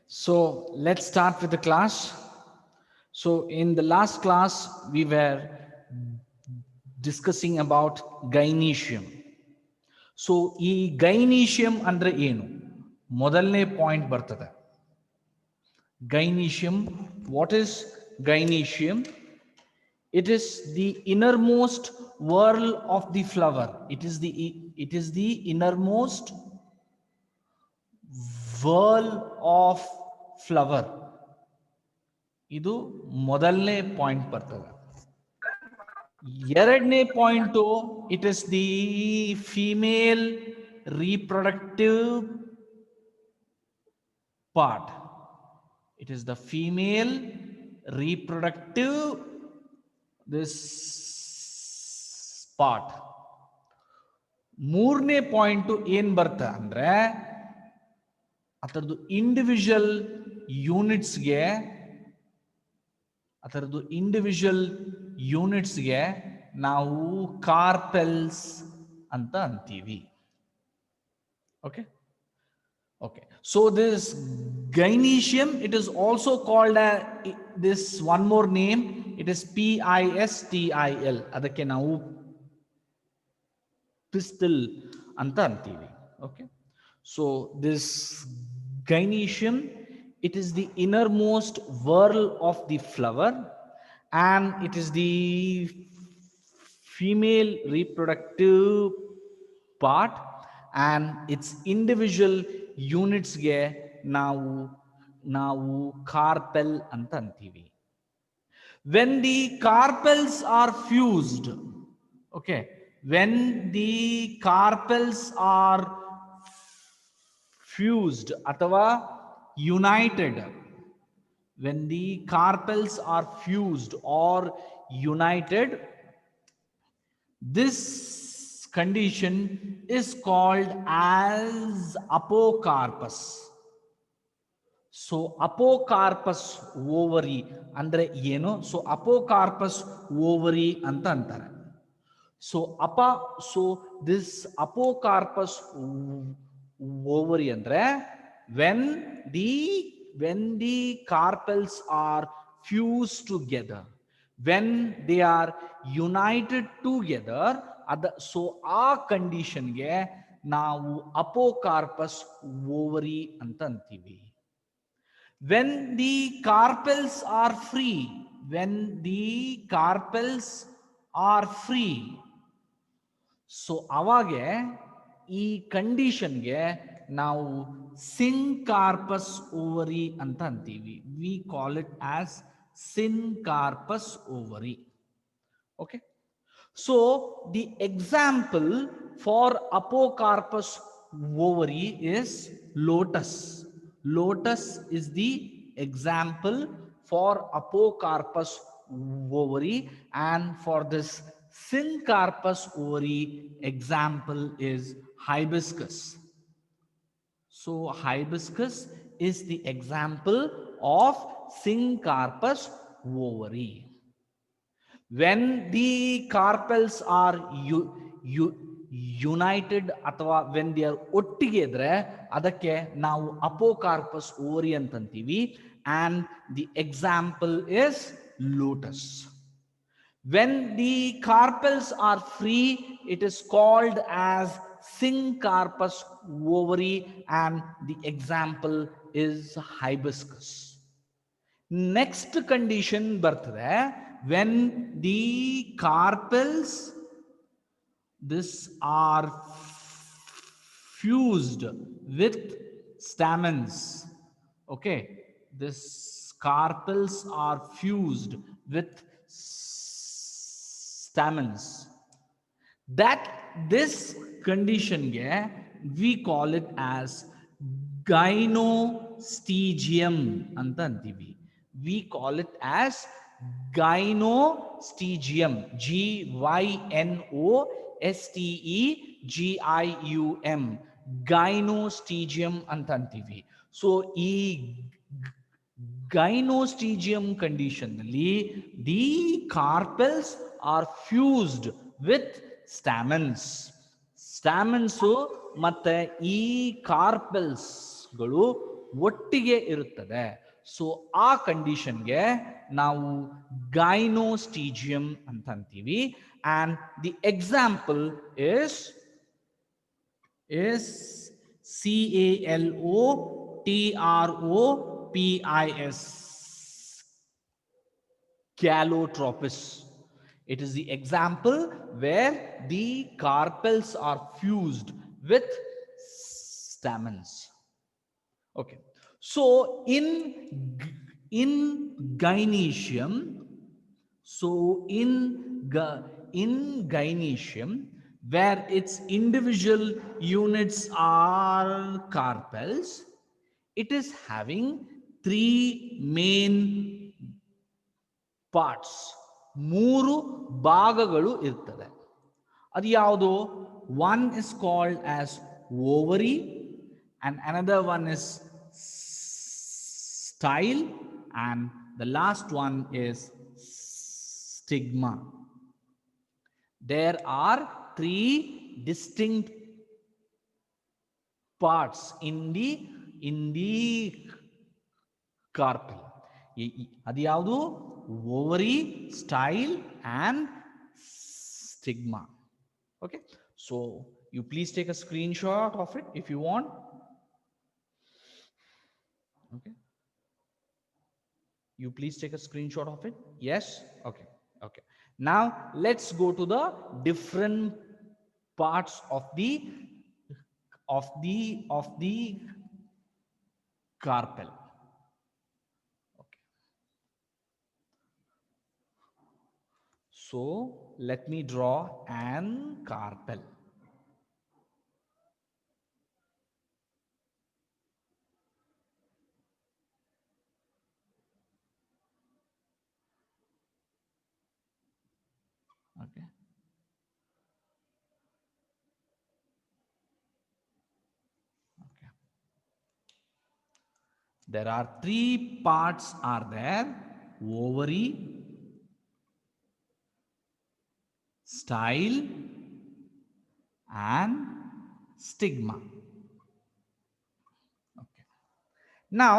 So let's start with the class. So in the last class, we were discussing about gynecium. So ಈ ಗೈನೀಷಿಯಂ ಅಂದ್ರೆ ಏನು? ಮೊದಲನೇ point ಬರ್ತದೆ. Gynecium. What is gynecium? It is the innermost whorl of the flower. It is the innermost whorl of flower. ಇದು ಮೊದಲನೇ point ಬರ್ತದೆ. ಎರಡನೇ point, it is the female reproductive part. It is the female reproductive this part. ಮೂರನೇ point ಏನ್ ಬರ್ತಾ ಅಂದ್ರೆ ಅದರದ್ದು individual ಯೂನಿಟ್ಸ್ಗೆ ನಾವು ಕಾರ್ಪೆಲ್ಸ್ ಅಂತ ಅಂತೀವಿ. Okay okay so this gynoecium, it is also called this one more name, it is PISTIL. ಅದಕ್ಕೆ ನಾವು ಪಿಸ್ಟಲ್ ಅಂತ ಅಂತೀವಿ. Okay so this gynecium, it is the innermost whorl of the flower and it is the female reproductive part and its individual units ge ನಾವು carpel ಅಂತ ಅಂತೀವಿ. When the carpels are fused, okay, when the carpels are fused ಅಥವಾ united, when the carpels are fused or united, this condition is called as apocarpus. So apocarpus ovary ಅಂದ್ರೆ ಏನು? So apocarpus ovary ಅಂತ ಅಂತಾರೆ. So this apocarpus ovary ಅಂದ್ರೆ when the carpels are fused together, when they are united together, so ಆ condition ಗೆ ನಾವು apocarpus ovary ಅಂತ ಅಂತೀವಿ. When the carpels are free, so ಅವಾಗೆ ಈ ಕಂಡೀಷನ್ಗೆ ನಾವು syncarpus ovary ಅಂತ ಅಂತೀವಿ. We call it as syncarpus ovary. Okay. So the example for apocarpus ovary is lotus. Lotus is the example for apocarpus ovary, and for this syncarpus ovary example is hibiscus. So hibiscus is the example of syncarpus ovary. When the carpels are united ಅಥವಾ when they are ಒಟ್ಟಿಗೆ ಇದ್ರೆ ಅದಕ್ಕೆ ನಾವು apocarpus ovary ಅಂತಂತೀವಿ, and the example is lotus. When the carpels are free, it is called as syncarpus ovary, and the example is hibiscus. Next condition ಬರ್ತದೆ, when the carpels are fused with stamens. Okay, this carpels are fused with stamens. That this condition we call it as gynostegium anta antivi. We call it as gynostegium, gynostegium, gynostegium anta antivi. So ee gynostegium condition nalli the carpels are fused with stamens. Stamens ಮತ್ತೆ ಈ carpels ಗಳು ಒಟ್ಟಿಗೆ ಇರುತ್ತದೆ. So ಆ ಕಂಡೀಷನ್ಗೆ ನಾವು ಗೈನೋಸ್ಟೀಜಿಯಂ ಅಂತ ಅಂತೀವಿ. And the example is CALOTROPIS, calotropis. It is the example where the carpels are fused with stamens. Okay, so in gynoecium, where its individual units are carpels, it is having three main parts, ಮೂರು ಭಾಗಗಳು ಇರ್ತದೆ. ಅದು ಯಾವುದು? One is called as ovary, and another one is style, and the last one is stigma. There are three distinct parts in the carpel. ಅದು ಯಾವುದು? Ovary, style, and stigma. Okay, so you please take a screenshot of it if you want. Okay, you please take a screenshot of it. Yes. Okay. Okay, now let's go to the different parts of the carpel. So let me draw an carpel. Okay. Okay. There are three parts are there: ovary, style, and stigma. Okay. Now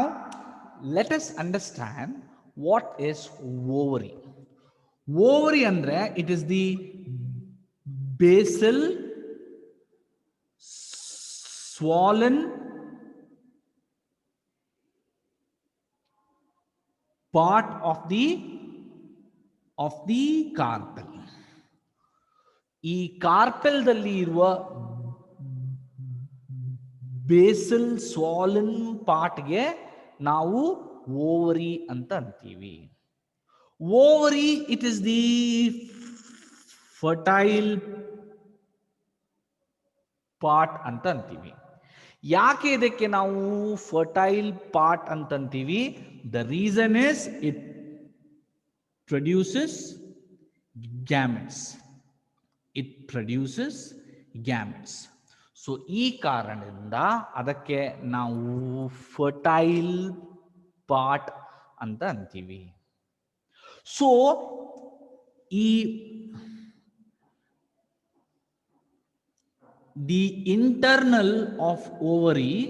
let us understand what is ovary. Ovary andre it is the basal swollen part of the carpel. ಈ ಕಾರ್ಪೆಲ್ದಲ್ಲಿ ಇರುವ basal ಸ್ವಾಲನ್ ಪಾರ್ಟ್ಗೆ ನಾವು ovary ಅಂತ ಅಂತೀವಿ. Ovary it is the fertile part ಅಂತ ಅಂತೀವಿ. ಯಾಕೆ ಇದಕ್ಕೆ ನಾವು ಫರ್ಟೈಲ್ ಪಾರ್ಟ್ ಅಂತಂತೀವಿ? The reason is it produces gametes. It produces gametes. So ಈ ಕಾರಣದಿಂದ ಅದಕ್ಕೆ ನಾವು ಫರ್ಟೈಲ್ ಪಾರ್ಟ್ ಅಂತ ಅಂತೀವಿ. So the internal of ovary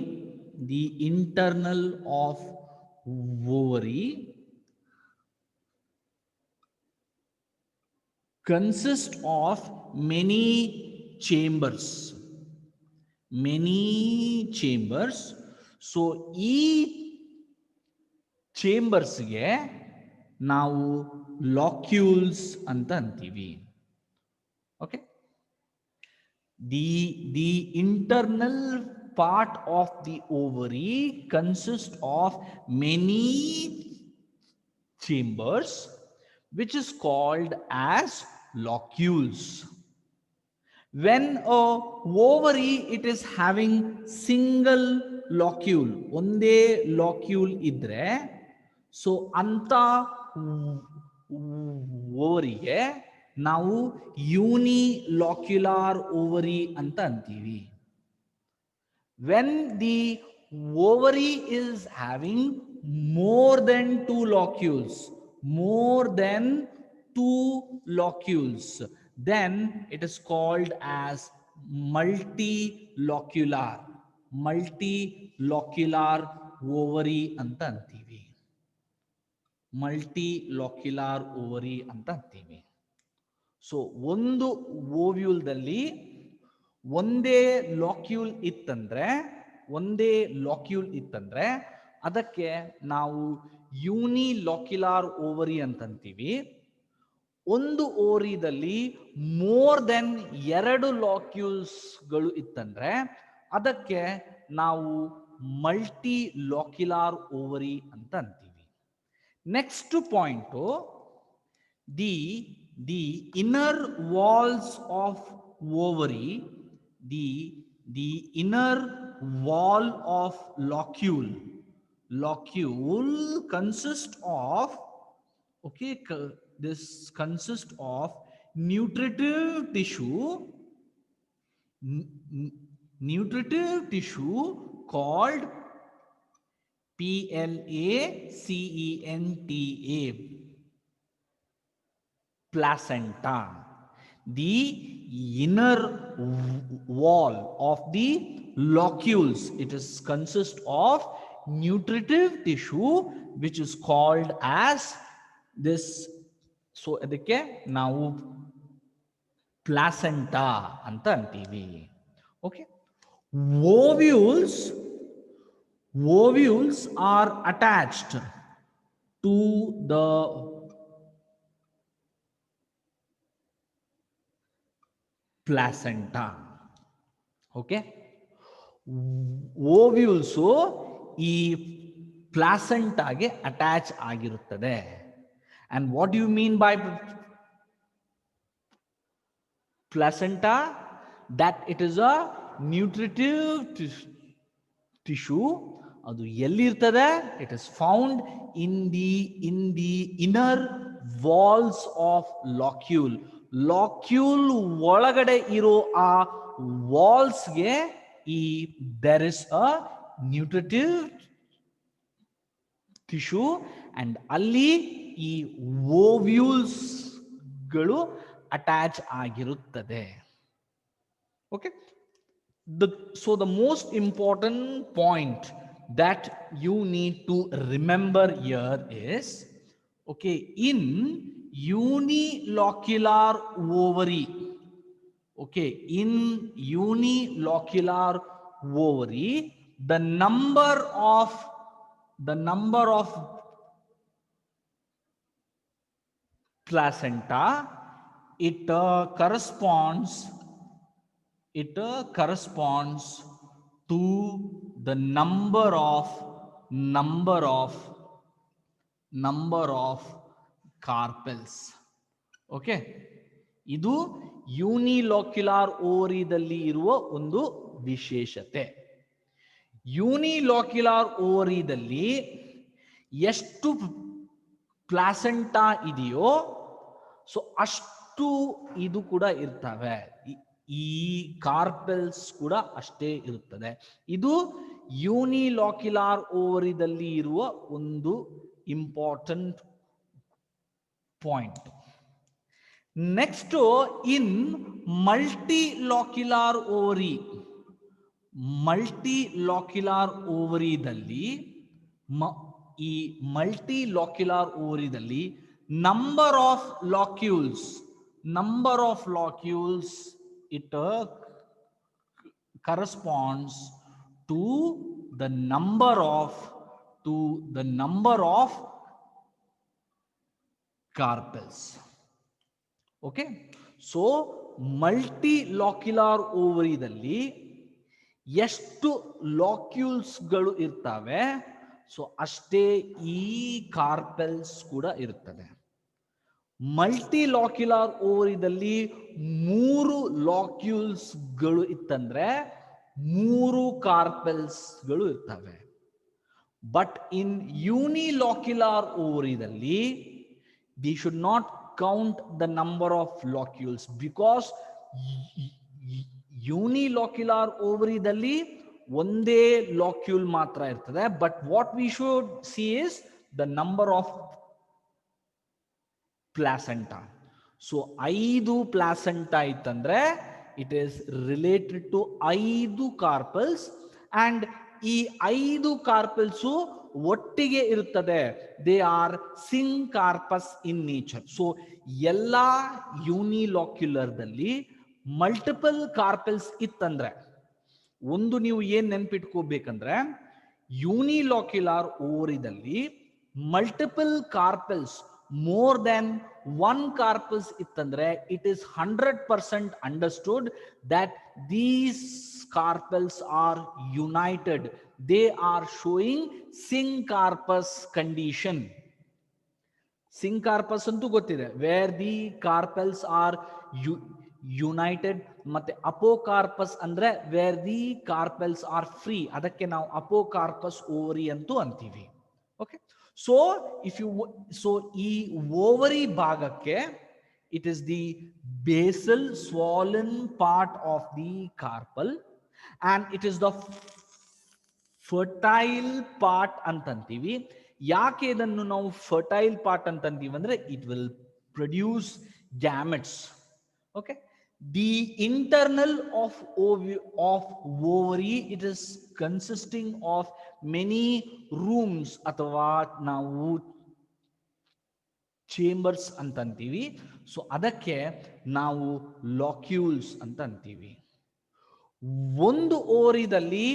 consists of many chambers. So ಈ ಚೇಂಬರ್ಸ್ಗೆ ನಾವು ಲಾಕ್ಯೂಲ್ಸ್ ಅಂತ ಅಂತೀವಿ. Okay, the internal part of the ovary consists of many chambers which is called as locules. When a ovary it is having single locule, onde locule idre, so anta ovary ge ನಾವು ಯೂನಿಲಾಕ್ಯುಲಾರ್ ovary ಅಂತ ಅಂತೀವಿ. when the ovary is having more than two locules, then it is called as multilocular ovary ಅಂತ ಅಂತೀವಿ. Multi ಲಾಕ್ಯುಲಾರ್ ovary ಅಂತ ಅಂತೀವಿ. So ಒಂದು ಓವ್ಯೂಲ್ದಲ್ಲಿ ಒಂದೇ ಲಾಕ್ಯೂಲ್ ಇತ್ತಂದ್ರೆ ಅದಕ್ಕೆ ನಾವು ಯೂನಿಲಾಕ್ಯುಲಾರ್ ಓವರಿ ಅಂತಂತೀವಿ. ಒಂದು ಓವರಿದಲ್ಲಿ ಮೋರ್ ದೆನ್ 2 ಲಾಕ್ಯೂಲ್ಸ್ಗಳು ಇತ್ತಂದ್ರೆ ಅದಕ್ಕೆ ನಾವು ಮಲ್ಟಿ ಲಾಕ್ಯುಲಾರ್ ಓವರಿ ಅಂತ ಅಂತೀವಿ. Next point, the inner walls of ovary, the inner wall of locule consists of, okay, this consists of nutritive tissue called placenta, placenta. The inner wall of the locules, it is consist of nutritive tissue which is called as this. So ಅದಕ್ಕೆ ನಾವು placenta ಅಂತ ಅಂತೀವಿ. Okay, ovules are attached to the placenta. Okay, ovules ಈ ಪ್ಲಾಸೆಂಟಾಗೆ attach ಆಗಿರುತ್ತದೆ. And what you mean by placenta? That it is a nutritive tissue. ಅದು ಎಲ್ಲಿರ್ತದೆ? It is found in the inner walls of locule. ಲಾಕ್ಯೂಲ್ ಒಳಗಡೆ ಇರೋ ಆ ವಾಲ್ಸ್ಗೆ there is a nutritive tissue, and ಅಲ್ಲಿ ಈ ovules ಗಳು ಅಟ್ಯಾಚ್ ಆಗಿರುತ್ತದೆ. Okay, so the most important point that you need to remember here is, okay, in unilocular ovary, okay, in unilocular ovary, the number of placenta, it corresponds to the number of carpels. Okay, ಇದು ಯೂನಿಲಾಕ್ಯುಲಾರ್ ಓವರಿದಲ್ಲಿ ಇರುವ ಒಂದು ವಿಶೇಷತೆ. ಯೂನಿಲಾಕ್ಯುಲಾರ್ ಓವರಿದಲ್ಲಿ ಎಷ್ಟು placenta ಇದೆಯೋ so ಅಷ್ಟು ಇದು ಕೂಡ ಇರ್ತವೆ, ಈ ಕಾರ್ಪೆಲ್ಸ್ ಕೂಡ ಅಷ್ಟೇ ಇರುತ್ತದೆ. ಇದು ಯೂನಿಲಾಕ್ಯುಲಾರ್ ಓವರಿದಲ್ಲಿ ಇರುವ ಒಂದು important point. Next, in multilocular ಓವರಿದಲ್ಲಿ ಈ ಮಲ್ಟಿಲಾಕ್ಯುಲಾರ್ ಓವರಿದಲ್ಲಿ number of locules it corresponds to the number of carpels. Okay, so multilocular ಓವರಿದಲ್ಲಿ ಎಷ್ಟು ಲಾಕ್ಯೂಲ್ಸ್ ಗಳು ಇರ್ತವೆ ಸೊ ಅಷ್ಟೇ ಈ ಕಾರ್ಪೆಲ್ಸ್ ಕೂಡ ಇರುತ್ತದೆ. ಮಲ್ಟಿಲಾಕ್ಯುಲಾರ್ ಓವರಿದಲ್ಲಿ 3 ಲಾಕ್ಯೂಲ್ಸ್ ಗಳು ಇತ್ತಂದ್ರೆ 3 ಕಾರ್ಪೆಲ್ಸ್ ಗಳು ಇರ್ತವೆ. ಬಟ್ ಇನ್ ಯೂನಿಲಾಕ್ಯುಲಾರ್ ಓವರಿದಲ್ಲಿ we should not count the number of locules, because unilocular ಓವರಿದಲ್ಲಿ ಒಂದೇ ಲಾಕ್ಯೂಲ್ ಮಾತ್ರ ಇರ್ತದೆ. But what we should see is the number of placenta. So 5 placenta ಇತ್ತಂದ್ರೆ it is related to 5 carpels, and ಈ 5 carpels ಒಟ್ಟಿಗೆ ಇರುತ್ತದೆ. They are syncarpous in nature. So ಎಲ್ಲಾ ಯೂನಿಲಾಕ್ಯುಲರ್ದಲ್ಲಿ ಮಲ್ಟಿಪಲ್ ಕಾರ್ಪಲ್ಸ್ ಇತ್ತಂದ್ರೆ ಒಂದು ನೀವು ಏನ್ ನೆನ್ಪಿಟ್ಕೋಬೇಕಂದ್ರೆ, ಯೂನಿಲಾಕ್ಯುಲಾರ್ ಓವರಿದಲ್ಲಿ multiple carpels more than one carpals ಇತ್ತಂದ್ರೆ it is 100% understood that these carpels are united. They are showing syncarpus condition. Syncarpus ಅಂತೂ ಗೊತ್ತಿದೆ, where the carpels are united. ಮತ್ತೆ ಅಪೋಕಾರ್ಪಸ್ ಅಂದ್ರೆ where the carpels are free. ಅದಕ್ಕೆ ನಾವು ಅಪೋಕಾರ್ಪಸ್ ovary ಅಂತೂ ಅಂತೀವಿ. Okay, so ಈ ಓವರಿ ಭಾಗಕ್ಕೆ it is the basal swollen part of the carpel and it is the fertile part ಅಂತಂತೀವಿ. ಯಾಕೆ ಇದನ್ನು ನಾವು ಫರ್ಟೈಲ್ ಪಾರ್ಟ್ ಅಂತಂತೀವಿ ಅಂದ್ರೆ it will produce gametes. Okay, the internal of ovary it is consisting of many rooms ಅಥವಾ ನಾವು chambers ಅಂತ ಅಂತೀವಿ. So ಅದಕ್ಕೆ ನಾವು ಲಾಕ್ಯೂಲ್ಸ್ ಅಂತ ಅಂತೀವಿ. ಒಂದು ಓವರಿದಲ್ಲಿ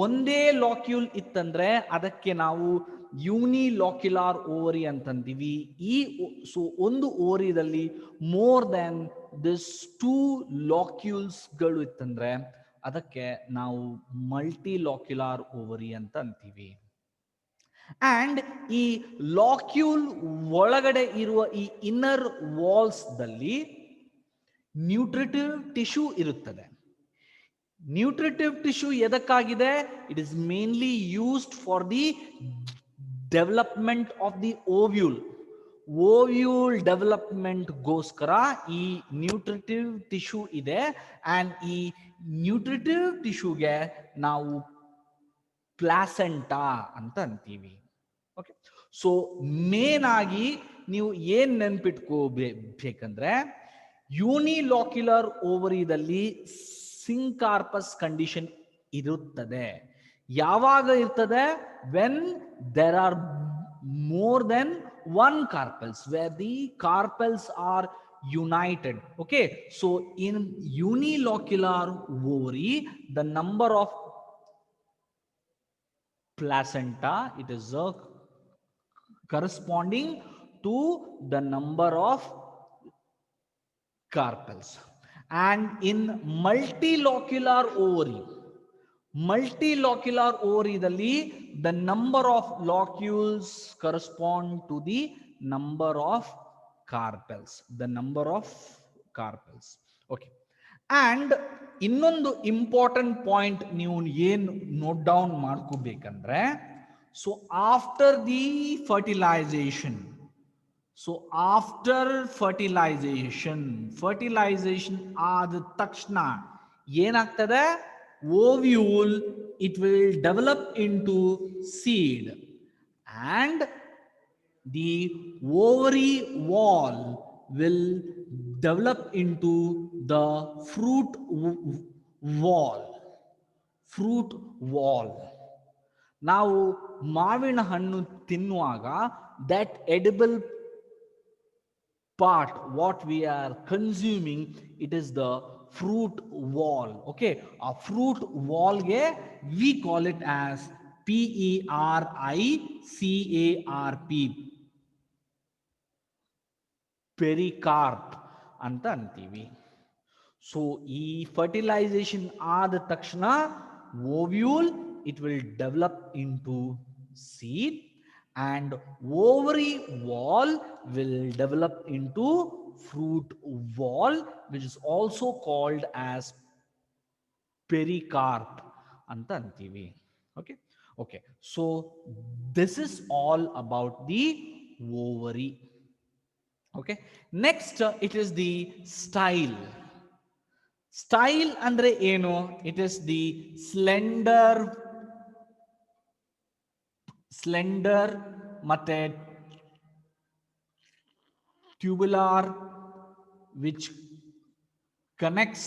ಒಂದೇ ಲಾಕ್ಯೂಲ್ ಇತ್ತಂದ್ರೆ ಅದಕ್ಕೆ ನಾವು ಯೂನಿಲಾಕ್ಯುಲಾರ್ ಓವರಿ ಅಂತಂತೀವಿ. ಸೊ ಒಂದು ಓವರಿದಲ್ಲಿ ಮೋರ್ ದೆನ್ ದಿಸ್ 2 ಲಾಕ್ಯೂಲ್ಸ್ ಗಳು ಇತ್ತಂದ್ರೆ ಅದಕ್ಕೆ ನಾವು ಮಲ್ಟಿಲಾಕ್ಯುಲಾರ್ ಓವರಿ ಅಂತ ಅಂತೀವಿ. ಅಂಡ್ ಈ ಲಾಕ್ಯೂಲ್ ಒಳಗಡೆ ಇರುವ ಈ ಇನ್ನರ್ ವಾಲ್ಸ್ ದಲ್ಲಿ ನ್ಯೂಟ್ರಿಟಿವ್ ಟಿಶ್ಯೂ ಇರುತ್ತದೆ. ನ್ಯೂಟ್ರಿಟಿವ್ ಟಿಶ್ಯೂ ಎದಕ್ಕಾಗಿದೆ? It is mainly used for the development of the ovule. Ovule development ಗೋಸ್ಕರ ಈ ನ್ಯೂಟ್ರಿಟಿವ್ ಟಿಶ್ಯೂ ಇದೆ. ಅಂಡ್ ಈ ನ್ಯೂಟ್ರಿಟಿವ್ ಟಿಶ್ಯೂಗೆ ನಾವು ಪ್ಲಾಸೆಂಟಾ ಅಂತ ಅಂತೀವಿ. ಓಕೆ, ಸೊ ಮೇನ್ ಆಗಿ ನೀವು ಏನ್ ನೆನ್ಪಿಟ್ಕೋಬೇಕಂದ್ರೆ ಯೂನಿಲಾಕ್ಯುಲರ್ ಓವರಿದಲ್ಲಿ ಸಿಂಕಾರ್ಪಸ್ ಕಂಡೀಷನ್ ಇರುತ್ತದೆ. ಯಾವಾಗ ಇರ್ತದೆ? When there are more than one carpels, where the carpels are united. Okay, so in unilocular ovary the number of placenta, it is corresponding to the number of carpels. And in multilocular ovary ದಲ್ಲಿ the number of locules correspond to the number of carpels. Okay, and ಇನ್ನೊಂದು important point ನೀವು ಏನ್ note down ಮಾಡ್ಕೋಬೇಕಂದ್ರೆ, so after the fertilisation, fertilisation ಆದ ತಕ್ಷಣ ಏನಾಗ್ತದೆ? Ovule it will develop into seed and the ovary wall will develop into the fruit wall. ನಾವು ಮಾವಿನ ಹಣ್ಣು ತಿನ್ನುವಾಗ that edible part what we are consuming, it is the fruit wall. Okay, a fruit wall ge we call it as PERICARP, pericarp ಅಂತ ಅಂತೀವಿ. So ಈ fertilisation ಆದ ತಕ್ಷಣ ovule it will develop into seed and ovary wall will develop into fruit wall, which is also called as pericarp anta antivi. Okay, so this is all about the ovary. Okay, next it is the style andre eno? It is the slender ಮತ್ತೆ tubular which connects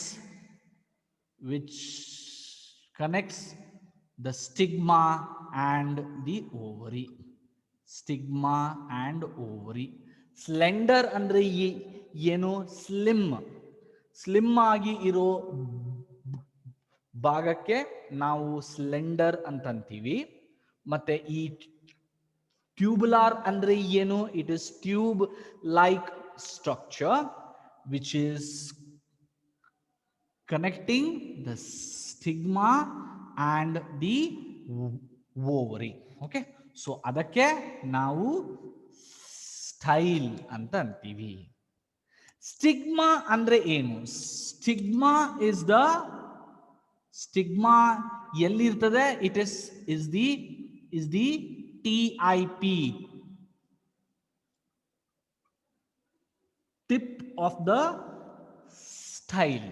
the stigma and the ovary. Stigma and ovary. Slender ಅಂದ್ರೆ ಏನು, slim ಆಗಿ ಇರೋ ಭಾಗಕ್ಕೆ ನಾವು slender ಅಂತಂತೀವಿ. ಮತ್ತೆ ಈ ಟ್ಯೂಬುಲಾರ್ ಅಂದ್ರೆ ಏನು, it is tube like structure which is connecting the stigma and the ovary. Okay, so ಅದಕ್ಕೆ ನಾವು ಸ್ಟೈಲ್ ಅಂತ ಅಂತೀವಿ. ಸ್ಟಿಗ್ಮಾ ಅಂದ್ರೆ ಏನು? ಸ್ಟಿಗ್ಮಾ ಎಲ್ಲಿರ್ತದೆ? It is the TIP, tip of the style.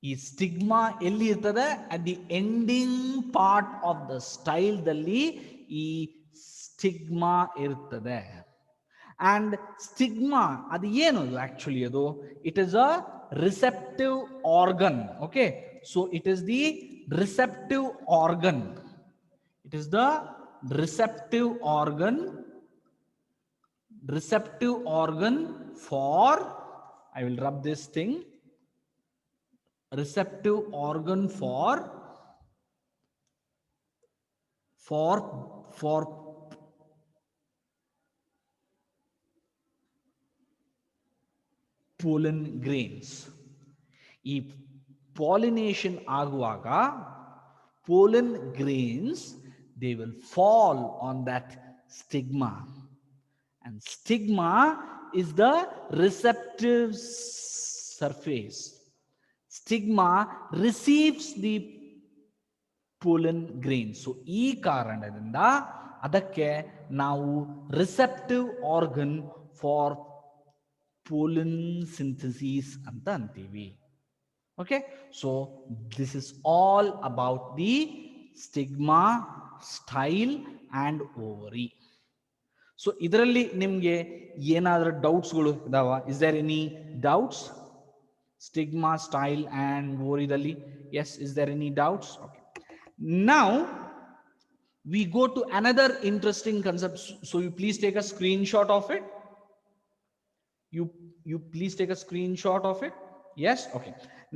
ಈ ಸ್ಟಿಗ್ಮಾ ಎಲ್ಲಿ ಇರ್ತದೆ? At the ending part of the style ದಲ್ಲಿ ಈ ಸ್ಟಿಗ್ಮಾ ಇರ್ತದೆ. ಅಂಡ್ ಸ್ಟಿಗ್ಮಾ ಅದು ಏನು ಆಕ್ಚುಲಿ? ಅದು it is a receptive organ. Okay, so it is the receptive organ. It is the receptive organ for, I will rub this thing, receptive organ for pollen grains. ಈ pollination ಆಗುವಾಗ pollen grains, they will fall on that stigma, and stigma is the receptive surface. Stigma receives the pollen grains. So ಈ ಕಾರಣದಿಂದ ಅದಕ್ಕೆ ನಾವು receptive organ for pollen synthesis ಅಂತ ಅಂತೀವಿ. Okay, so this is all about the stigma, style and ovary. So ಇದರಲ್ಲಿ ನಿಮಗೆ ಏನಾದರೂ ಡೌಟ್ಸ್ಗಳು ಇದಾವ? Is there any doubts? Stigma, style and ovary ದಲ್ಲಿ, yes, is there any doubts? Okay, now we go to another interesting concept. So you please take a screenshot of it. You please take a screenshot of it. Yes, okay.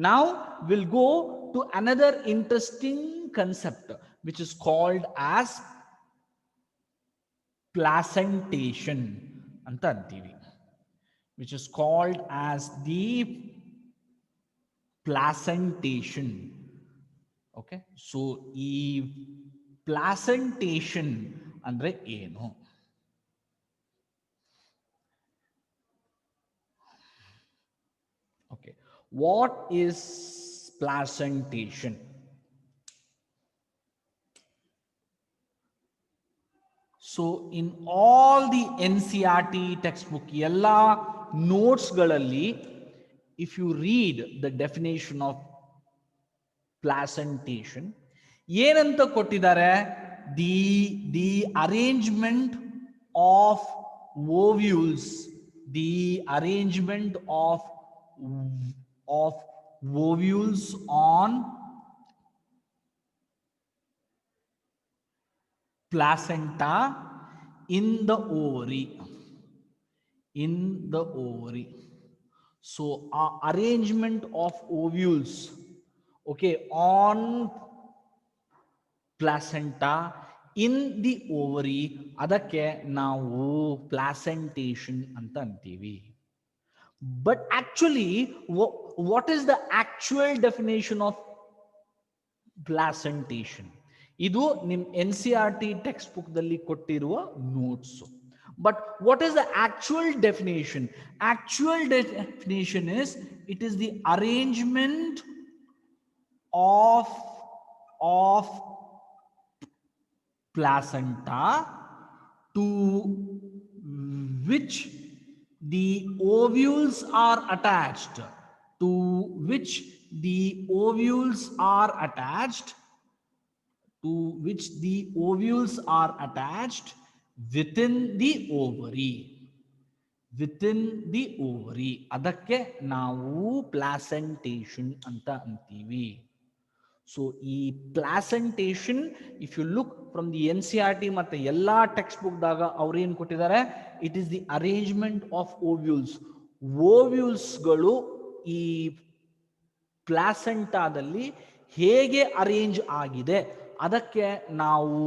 Now we'll go to another interesting concept which is called as placentation anta antivi, which is called as the placentation. Okay, so ee placentation andre enu? Okay, what is placentation? So in all the NCERT textbook ella notes galalli, if you read the definition of placentation, ಏನಂತ ಕೊಟ್ಟಿದ್ದಾರೆ? the arrangement of ovules, the arrangement of ovules on placenta in the ovary. So arrangement of ovules, okay, on placenta in the ovary, ಅದಕ್ಕೆ ನಾವು placentation ಅಂತ ಅಂತೀವಿ. But actually, what is the actual definition of placentation? ಇದು ನಿಮ್ಮ NCERT text book ದಲ್ಲಿ ಕೊಟ್ಟಿರುವ notes. But what is the actual definition? Actual definition is, it is the arrangement of placenta to which the ovules are attached, within the ovary. ಅದಕ್ಕೆ ನಾವು placentation ಅಂತ ಅಂತೀವಿ. So ಈ placentation, if you look from the NCERT ಮತ್ತೆ ಎಲ್ಲಾ textbook ದಾಗ ಅವ್ರು ಏನ್ ಕೊಟ್ಟಿದ್ದಾರೆ, it is the arrangement of ovules. ಓವ್ಯೂಲ್ಸ್ಗಳು ಈ ಪ್ಲಾಸೆಂಟಾದಲ್ಲಿ ಹೇಗೆ ಅರೇಂಜ್ ಆಗಿದೆ ಅದಕ್ಕೆ ನಾವು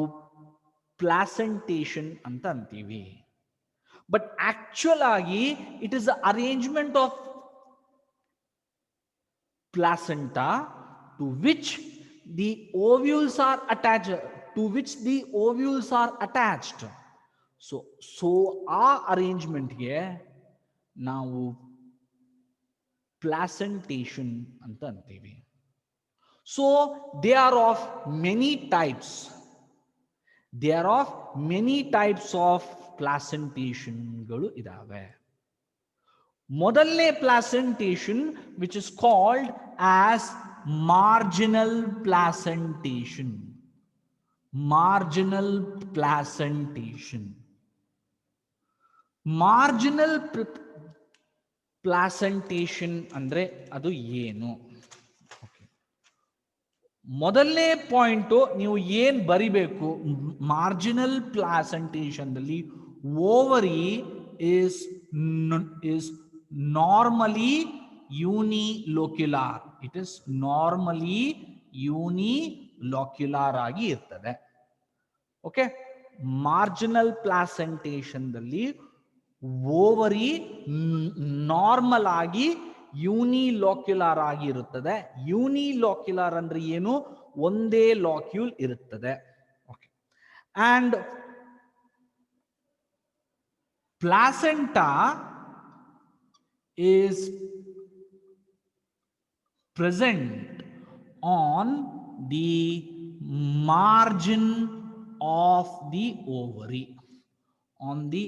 ಪ್ಲಾಸೆಂಟೇಷನ್ ಅಂತ ಅಂತೀವಿ. ಬಟ್ ಆಕ್ಚುಯಲ್ ಆಗಿ it is the arrangement of placenta to which the ovules are attached, so ಆ ಅರೇಂಜ್ಮೆಂಟ್ ಗೆ ನಾವು ಪ್ಲಾಸೆಂಟೇಷನ್ ಅಂತ ಅಂತೀವಿ. So they are of many types of ಪ್ಲಾಸೆಂಟೇಷನ್ಗಳು ಇದಾವೆ. ಮೊದಲನೇ placentation which is called as marginal placentation. Marginal placentation ಅಂದ್ರೆ ಅದು ಏನು? ಮೊದಲನೇ ಪಾಯಿಂಟ್ ನೀವು ಏನ್ ಬರಿಬೇಕು, ಮಾರ್ಜಿನಲ್ ಪ್ಲಾಸೆಂಟೇಷನ್ ದಲ್ಲಿ ovary is normally unilocular. It is normally unilocular ಆಗಿ ಇರ್ತದೆ. ಓಕೆ, ಮಾರ್ಜಿನಲ್ ಪ್ಲಾಸೆಂಟೇಷನ್ ದಲ್ಲಿ ಓವರಿ ನಾರ್ಮಲ್ ಆಗಿ ಯೂನಿಲಾಕ್ಯುಲರ್ ಆಗಿ ಇರುತ್ತದೆ. ಯೂನಿಲಾಕ್ಯುಲರ್ ಅಂದ್ರೆ ಏನು? ಒಂದೇ ಲಾಕ್ಯೂಲ್ ಇರುತ್ತದೆ. Okay, and placenta is present on the margin of the ovary. On the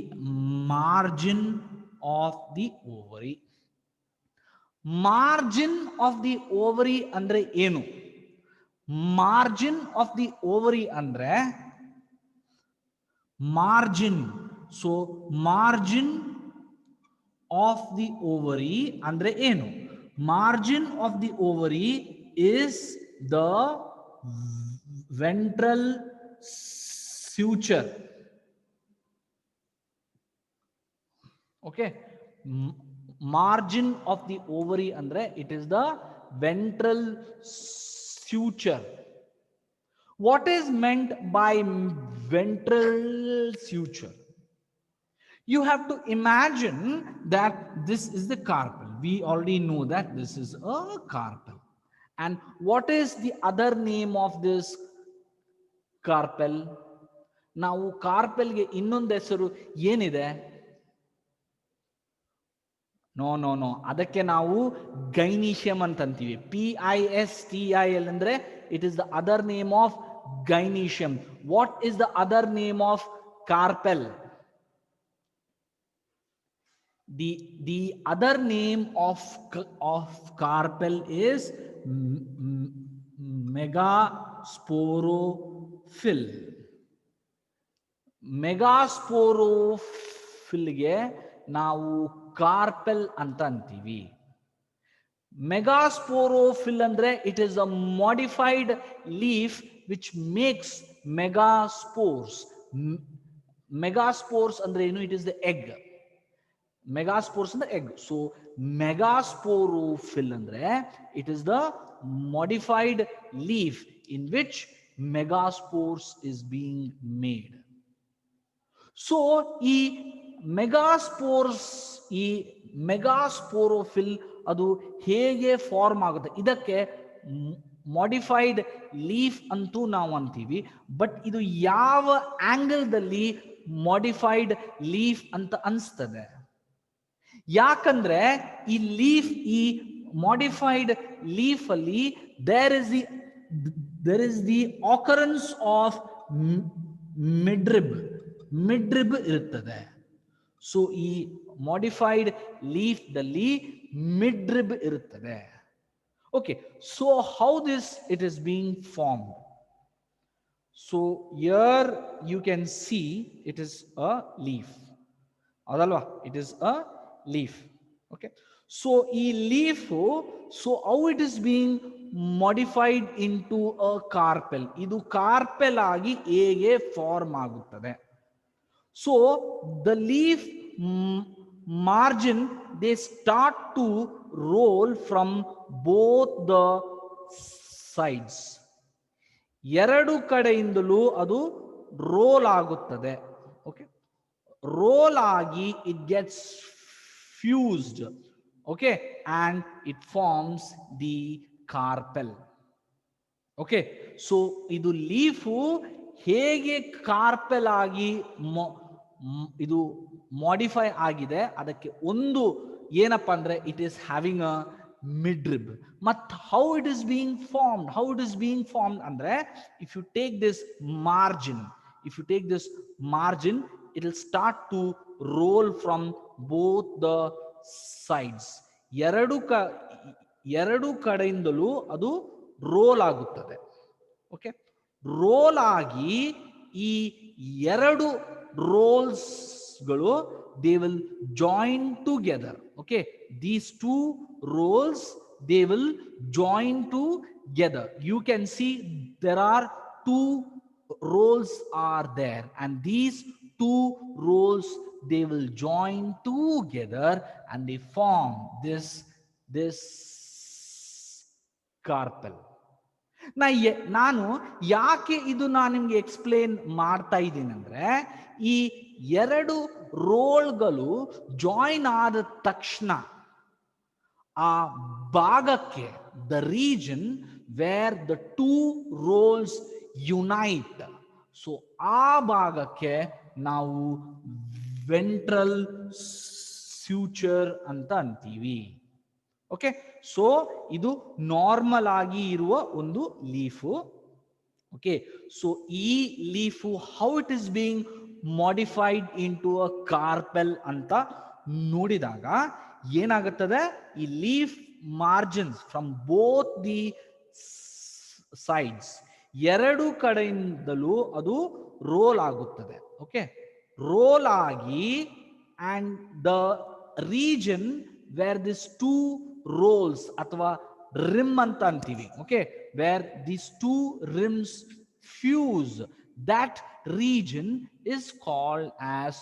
margin of the ovary. Margin of the ovary andre ಏನು? Margin of the ovary andre margin. So margin of the ovary andre ಏನು? Margin of the ovary is the ventral suture. Okay, margin of the ovary andre it is the ventral suture. What is meant by ventral suture? You have to imagine that this is the carpel. We already know that this is a carpel. And what is the other name of this carpel? ನಾವು ಕಾರ್ಪೆಲ್ಗೆ ಇನ್ನೊಂದು ಹೆಸರು ಏನಿದೆ? No ಅದಕ್ಕೆ ನಾವು ಗೈನೀಷಿಯಂ ಅಂತ ಅಂತೀವಿ. PISTIL ಅಂದ್ರೆ it is the other name of gynoecium. What is the other name of carpel? The other name of carpel is megasporophyll. Megasporophyll ಗೆ ನಾವು ಕಾರ್ಪೆಲ್ ಅಂತ ಅಂತೀವಿ. Megasporophyll andre it is a modified leaf which makes megaspores. Megaspores andre ಏನು? It is the egg. Megaspores in the egg. So megasporophyll andre it is the modified leaf in which megaspores is being made. So ಈ megasporophyll ಅದು ಹೇಗೆ form ಆಗುತ್ತೆ? ಇದಕ್ಕೆ modified leaf ಅಂತೂ ನಾವು ಅಂತೀವಿ. But ಇದು ಯಾವ ಆಂಗಲ್ದಲ್ಲಿ ಮಾಡಿಫೈಡ್ ಲೀಫ್ ಅಂತ ಅನಿಸ್ತದೆ? ಯಾಕಂದ್ರೆ ಈ ಲೀಫ್, ಈ ಮಾಡಿಫೈಡ್ ಲೀಫ್ ಅಲ್ಲಿ there is the occurrence of midrib ಇರುತ್ತದೆ. ಸೊ ಈ ಮಾಡಿಫೈಡ್ ಲೀಫ್ ದಲ್ಲಿ ಮಿಡ್ರಿಬ್ ಇರುತ್ತದೆ. Okay, so how this it is being formed? So here you can see it is a leaf. ಹೌದಲ್ವಾ? It is a leaf. Okay, so ಈ leaf, so how it is being modified into a carpel, ಇದು carpel ಆಗಿ ಹೇಗೆ form ಆಗುತ್ತದೆ. So the leaf margin, they start to roll from both the sides. ಎರಡು ಕಡೆಯಿಂದಲೂ ಅದು roll ಆಗುತ್ತದೆ. Okay, roll ಆಗಿ it gets fused. Okay, and it forms the carpel. Okay, so ಇದು ಲೀಫು ಹೇಗೆ ಕಾರ್ಪೆಲ್ ಆಗಿ ಇದು ಮಾಡಿಫೈ ಆಗಿದೆ, ಅದಕ್ಕೆ ಒಂದು ಏನಪ್ಪಾ ಅಂದ್ರೆ it is having a midrib. ಮತ್ how it is being formed ಅಂದ್ರೆ, if you take this margin, it will start to roll from both the sides. ಎರಡು ಕಡೆಯಿಂದಲೂ ಅದು ರೋಲ್ ಆಗುತ್ತದೆ. ಓಕೆ, ರೋಲ್ ಆಗಿ ಈ ಎರಡು ರೋಲ್ಸ್ ಗಳು, they will join together. Okay, these two rolls, they will join together. You can see there are two rolls are there, and these two rolls, they will join together and they form this carpel. ನಾನು ಯಾಕೆ ಇದು ನಾನು ನಿಮ್ಗೆ explain ಮಾಡ್ತಾ ಇದ್ದೀನಿ ಅಂದ್ರೆ, ಈ ಎರಡು ರೋಲ್ಗಳು ಜಾಯಿನ್ ಆದ ತಕ್ಷಣ ಆ ಭಾಗಕ್ಕೆ, the region where the two rolls unite, so ಆ ಭಾಗಕ್ಕೆ ನಾವು ವೆಂಟ್ರಲ್ ಸ್ಯೂಚರ್ ಅಂತ ಅಂತೀವಿ. ಓಕೆ, ಸೊ ಇದು ನಾರ್ಮಲ್ ಆಗಿ ಇರುವ ಒಂದು ಲೀಫು. ಓಕೆ, ಸೊ ಈ leaf how it is being modified into a carpel ಅಂತ ನೋಡಿದಾಗ ಏನಾಗುತ್ತದೆ, ಈ leaf margins from both the sides, ಎರಡು ಕಡೆಯಿಂದಲೂ ಅದು ರೋಲ್ ಆಗುತ್ತದೆ. ಓಕೆ, ರೋಲ್ ಆಗಿ and the region where this two rolls ಅಥವಾ ರಿಮ್ ಅಂತ ಅಂತೀವಿ. Okay, where this two rims fuse, that region is called as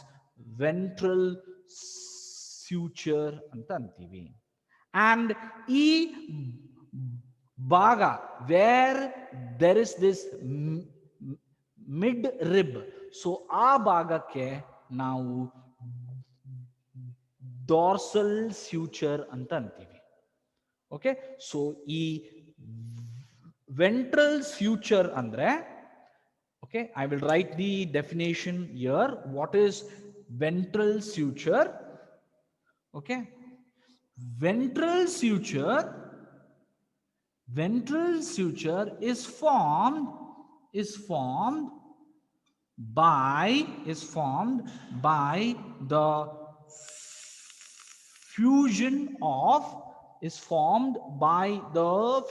ventral suture ಅಂತ ಅಂತೀವಿ. and ಈ ಭಾಗ where there is this mid rib, so ಆ ಭಾಗಕ್ಕೆ ನಾವು dorsal suture ಅಂತ ಅಂತೀವಿ. ಓಕೆ, ಸೊ ಈ ventral suture ಅಂದ್ರೆ, okay, I will write the definition here. What is ventral suture? Okay, ventral suture is formed by the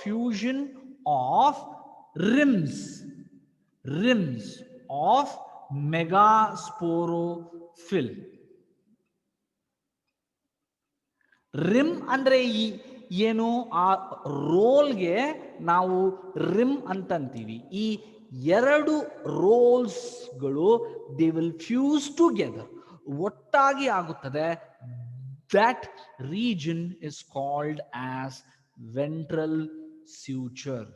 fusion of rims of megasporophyll. Rim ಅಂದ್ರೆ ಏನು, ಆ ರೋಲ್ಗೆ ನಾವು ರಿಮ್ ಅಂತಂತೀವಿ. ಈ ಎರಡು ರೋಲ್ಸ್ಗಳು ದೇ ವಿಲ್ ಫ್ಯೂಸ್ ಟುಗೆದರ್, ಒಟ್ಟಾಗಿ ಆಗುತ್ತದೆ. that region is called as ventral suture.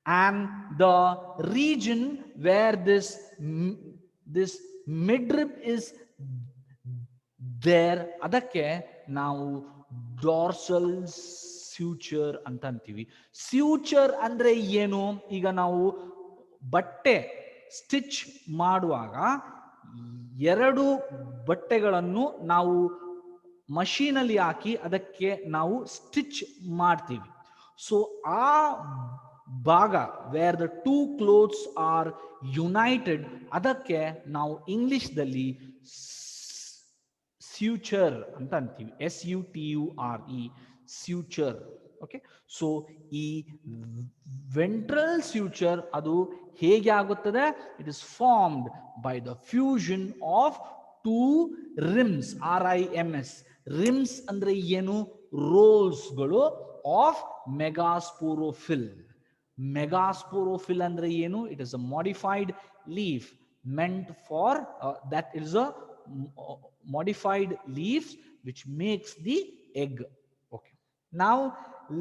and the region where this midrib is there, ಅದಕ್ಕೆ ನಾವು ಡಾರ್ಸಲ್ ಸ್ಯೂಚರ್ ಅಂತ ಅಂತೀವಿ. ಸ್ಯೂಚರ್ ಅಂದ್ರೆ ಏನು, ಈಗ ನಾವು ಬಟ್ಟೆ ಸ್ಟಿಚ್ ಮಾಡುವಾಗ ಎರಡು ಬಟ್ಟೆಗಳನ್ನು ನಾವು ಮಷೀನಲ್ಲಿ ಹಾಕಿ ಅದಕ್ಕೆ ನಾವು ಸ್ಟಿಚ್ ಮಾಡ್ತೀವಿ. ಸೊ ಆ ಭಾಗ where the two cloths are united, ಅದಕ್ಕೆ ನಾವು ಇಂಗ್ಲಿಷ್ದಲ್ಲಿ ಸ್ಯೂಚರ್ ಅಂತ ಅಂತೀವಿ. SUTURE, suture. ಓಕೆ, ಸೊ ಈ ವೆಂಟ್ರಲ್ ಸ್ಯೂಚರ್ ಅದು ಹೇಗೆ ಆಗುತ್ತದೆ, it is formed by the fusion of two rims, RIMS, rims ಅಂದ್ರೆ ಏನು? ರೋಲ್ಸ್ಗಳು ಆಫ್ ಮೆಗಾಸ್ಪೋರೋಫಿಲ್. ಮೆಗಾಸ್ಪೋರೋಫಿಲ್ ಅಂದ್ರೆ ಏನು? It is a modified leaf meant for that is a modified leaves which makes the egg. Okay, now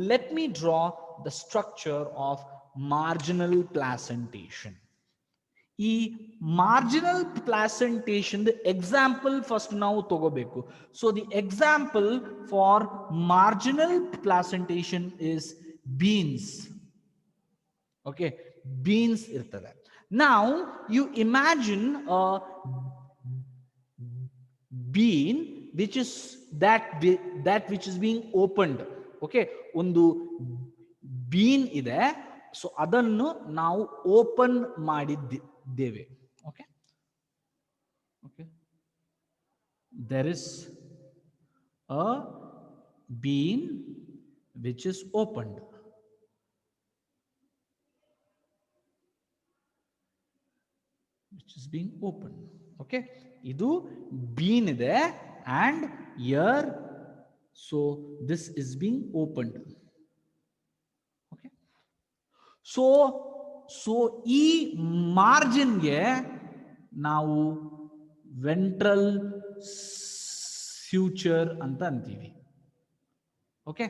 let me draw the structure of marginal placentation. ಈ marginal placentation example first ನಾವು ತಗೋಬೇಕು. So the example for marginal placentation is beans. Okay, beans ಇರ್ತದೆ. Now you imagine a bean which is that which is being opened. Okay, ಒಂದು bean ಇದೆ, so ಅದನ್ನು ನಾವು open ಮಾಡಿದ್ದೇವೆ. Okay okay, there is a bean which is opened. Which is being opened. Okay, idu bean ide and here, so this is being opened. Okay, so ee margin ge ನಾವು ventral suture anta antivi. Okay,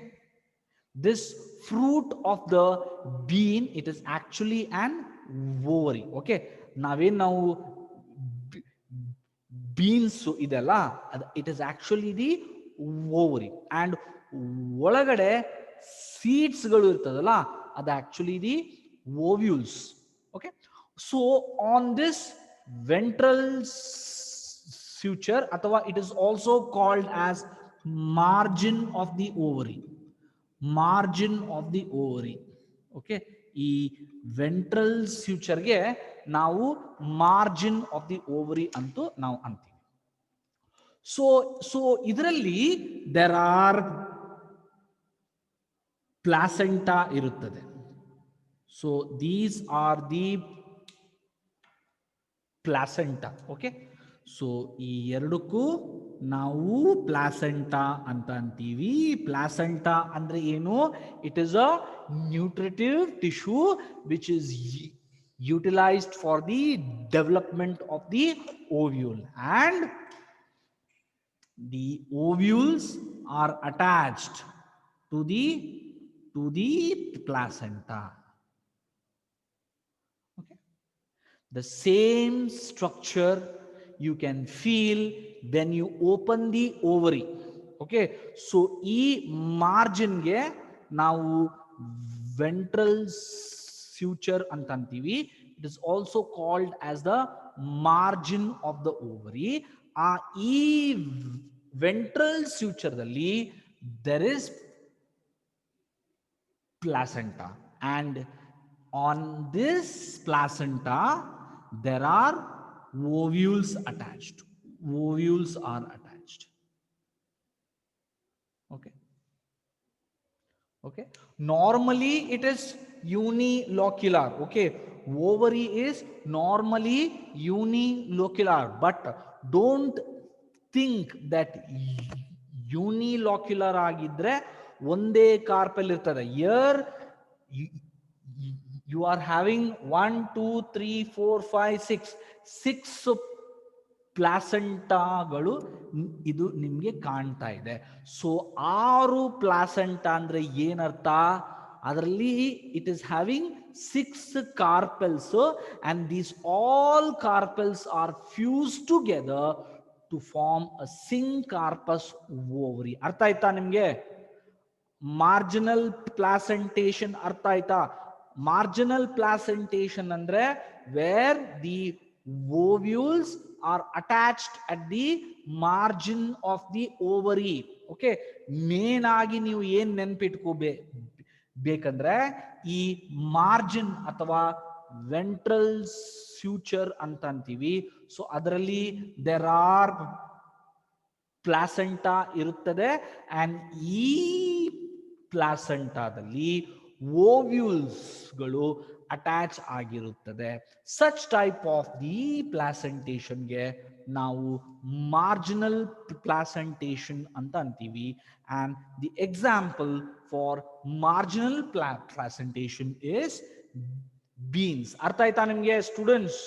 this fruit of the bean, it is actually an ovary. Okay, ನಾವೇನ್ ನಾವು beans ಇದೆಲ್ಲ it is actually the ovary, and ಒಳಗಡೆ seeds ಗಳು ಇರ್ತದಲ್ಲ, ಅದು actually the ovules. Okay, so on this ventral suture, ಅಥವಾ it is also called as margin of the ovary, margin of the ovary. Okay, ಈ ventral ಸ್ಯೂಚರ್ಗೆ ನಾವು margin of the ovary ಅಂತೂ ನಾವು ಅಂತೀವಿ. ಸೊ ಇದರಲ್ಲಿ ದೇರ್ ಆರ್ ಪ್ಲಾಸೆಂಟಾ ಇರುತ್ತದೆ. So these are the placenta. Okay, so ಈ ಎರಡಕ್ಕೂ ನಾವು ಪ್ಲಾಸೆಂಟಾ ಅಂತ ಅಂತೀವಿ. ಪ್ಲಾಸೆಂಟಾ ಅಂದ್ರೆ ಏನು? It is a nutritive tissue which is utilized for the development of the ovule, and the ovules are attached to the placenta. Okay, the same structure you can feel when you open the ovary. Okay, so ee margin ge ನಾವು ventral suture ಅಂತ ಅಂತೀವಿ. It is also called as the margin of the ovary. ಈ ventral ಸ್ಯೂಚರ್ದಲ್ಲಿ there is placenta, and on this placenta there are ovules attached. Ovules are attached. Okay, okay, normally it is unilocular. Okay, ovary is normally unilocular, but don't think that unilocular agidre ಒಂದೇ carpel ಇರ್ತದೆ. Here you are having 1 2 3 4 5 6 ಪ್ಲಾಸೆಂಟಾಗಳು ಇದು ನಿಮ್ಗೆ ಕಾಣ್ತಾ ಇದೆ. So 6 placenta ಅಂದ್ರೆ ಏನರ್ಥ? ಅದರಲ್ಲಿ it is having 6 carpels, and these all carpels are fused together to form a syncarpous ovary. ಅರ್ಥ ಆಯ್ತಾ ನಿಮ್ಗೆ? ಮಾರ್ಜಿನಲ್ ಪ್ಲಾಸೆಂಟೇಷನ್ ಅರ್ಥ ಆಯ್ತಾ? ಮಾರ್ಜಿನಲ್ ಪ್ಲಾಸೆಂಟೇಷನ್ ಅಂದ್ರೆ where the ovules are attached at the margin of the ovary. Okay, main ಆಗಿ ನೀವು ಏನ್ ನೆನ್ಪಿಟ್ಕೋಬೇಕಂದ್ರೆ ಈ ಮಾರ್ಜಿನ್ ಅಥವಾ ವೆಂಟ್ರಲ್ ಸ್ಯೂಚರ್ ಅಂತ ಅಂತೀವಿ. ಸೊ ಅದರಲ್ಲಿ ದೇರ್ ಆರ್ ಪ್ಲಾಸೆಂಟಾ ಇರುತ್ತದೆ, ಅಂಡ್ ಈ ಪ್ಲಾಸೆಂಟಾದಲ್ಲಿ ಓವ್ಯೂಲ್ಸ್ಗಳು ಅಟ್ಯಾಚ್ ಆಗಿರುತ್ತದೆ. ಸಚ್ ಟೈಪ್ ಆಫ್ ದಿ ಪ್ಲಾಸೆಂಟೇಷನ್ಗೆ ನಾವು ಮಾರ್ಜಿನಲ್ ಪ್ಲಾಸೆಂಟೇಷನ್ ಅಂತ ಅಂತೀವಿ. and the example for marginal placentation is beans. ಅರ್ಥ ಆಯ್ತಾ ನಿಮ್ಗೆ ಸ್ಟೂಡೆಂಟ್ಸ್?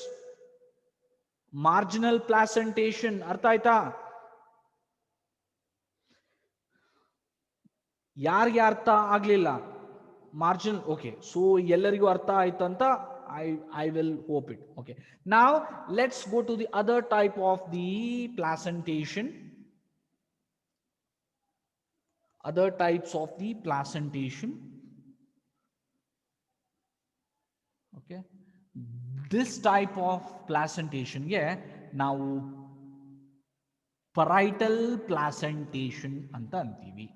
ಮಾರ್ಜಿನಲ್ ಪ್ಲಾಸೆಂಟೇಷನ್ ಅರ್ಥ ಆಯ್ತಾ? ಯಾರಿಗೆ ಅರ್ಥ ಆಗ್ಲಿಲ್ಲ ಮಾರ್ಜಿನ್? ಓಕೆ, ಸೊ ಎಲ್ಲರಿಗೂ ಅರ್ಥ ಆಯ್ತಂತ I will hope it. Okay, now let's go to the other type of the placentation. Other types of the placentation. Okay, this type of placentation, yeah, now parietal placentation anta antivi.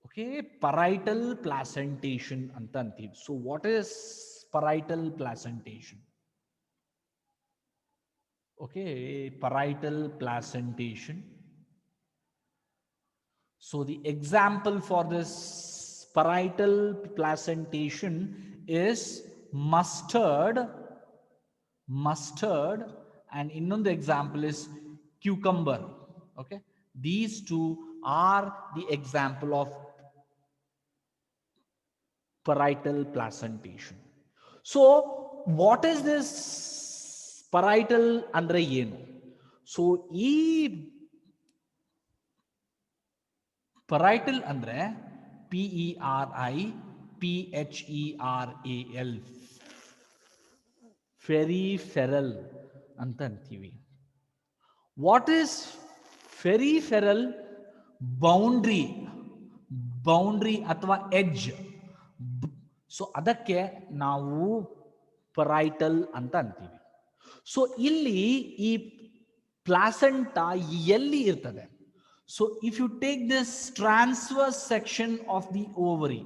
Okay, parietal placentation anta antivi. So what is parietal placentation? Okay, parietal placentation. So the example for this parietal placentation is mustard, and ಇನ್ನೊಂದು example is cucumber. Okay, these two are the example of parietal placentation. So what is this parietal andre ಏನು? So ಈ parietal ಅಂದ್ರೆ PERIPHERAL, peripheral ಅಂತ ಅಂತೀವಿ. What is peripheral? Boundary ಅಥವಾ edge. So ಅದಕ್ಕೆ ನಾವು ಪರೈಟಲ್ ಅಂತ ಅಂತೀವಿ. ಸೊ ಇಲ್ಲಿ ಈ ಪ್ಲಾಸೆಂಟಾ ಎಲ್ಲಿ ಇರ್ತದೆ? So if you take this transverse section of the ovary,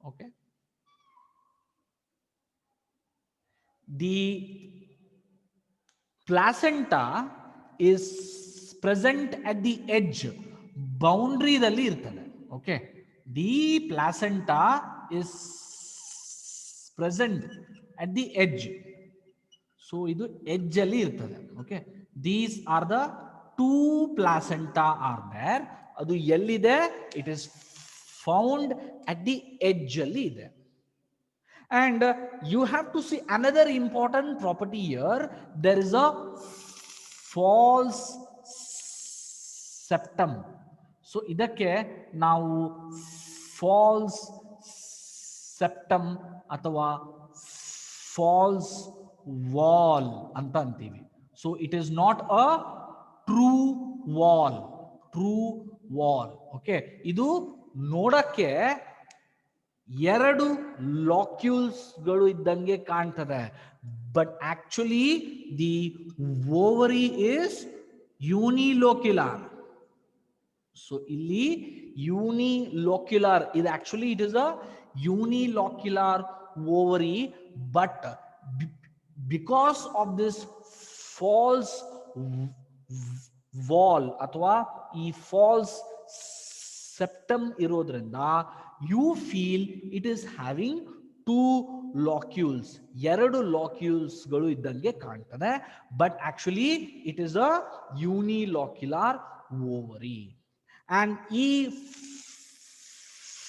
okay, the placenta is present at the edge, boundary dalli irtade. Okay, the placenta is present at the edge. So ಇದು edge ಅಲ್ಲಿ ಇರ್ತದೆ. Okay, these are the two placenta are there. ಅದು ಎಲ್ಲಿದೆ? It is found at the edge ಅಲ್ಲಿ ಇದೆ. And you have to see another important property here. There is a false septum. So ಇದಕ್ಕೆ ನಾವು false septum ಅಥವಾ false wall ಅಂತ ಅಂತೀವಿ. So it is not a true wall. Okay, ಇದು ನೋಡಕ್ಕೆ ಎರಡು ಲಾಕ್ಯೂಲ್ಸ್ಗಳು ಇದ್ದಂಗೆ ಕಾಣ್ತದೆ, but actually the ovary is ಯೂನಿಲೋಕ್ಯುಲರ್. So ಇಲ್ಲಿ ಯೂನಿಲೋಕ್ಯುಲರ್ ಇದು actually it is a unilocular ovary, but because of this false wall ಅಥವಾ ಈ false septum ಇರೋದ್ರಿಂದ you feel it is having two locules, ಎರಡು locules ಗಳು ಇದ್ದಂಗೆ ಕಾಣ್ತದೆ, but actually it is a unilocular ovary. and ಈ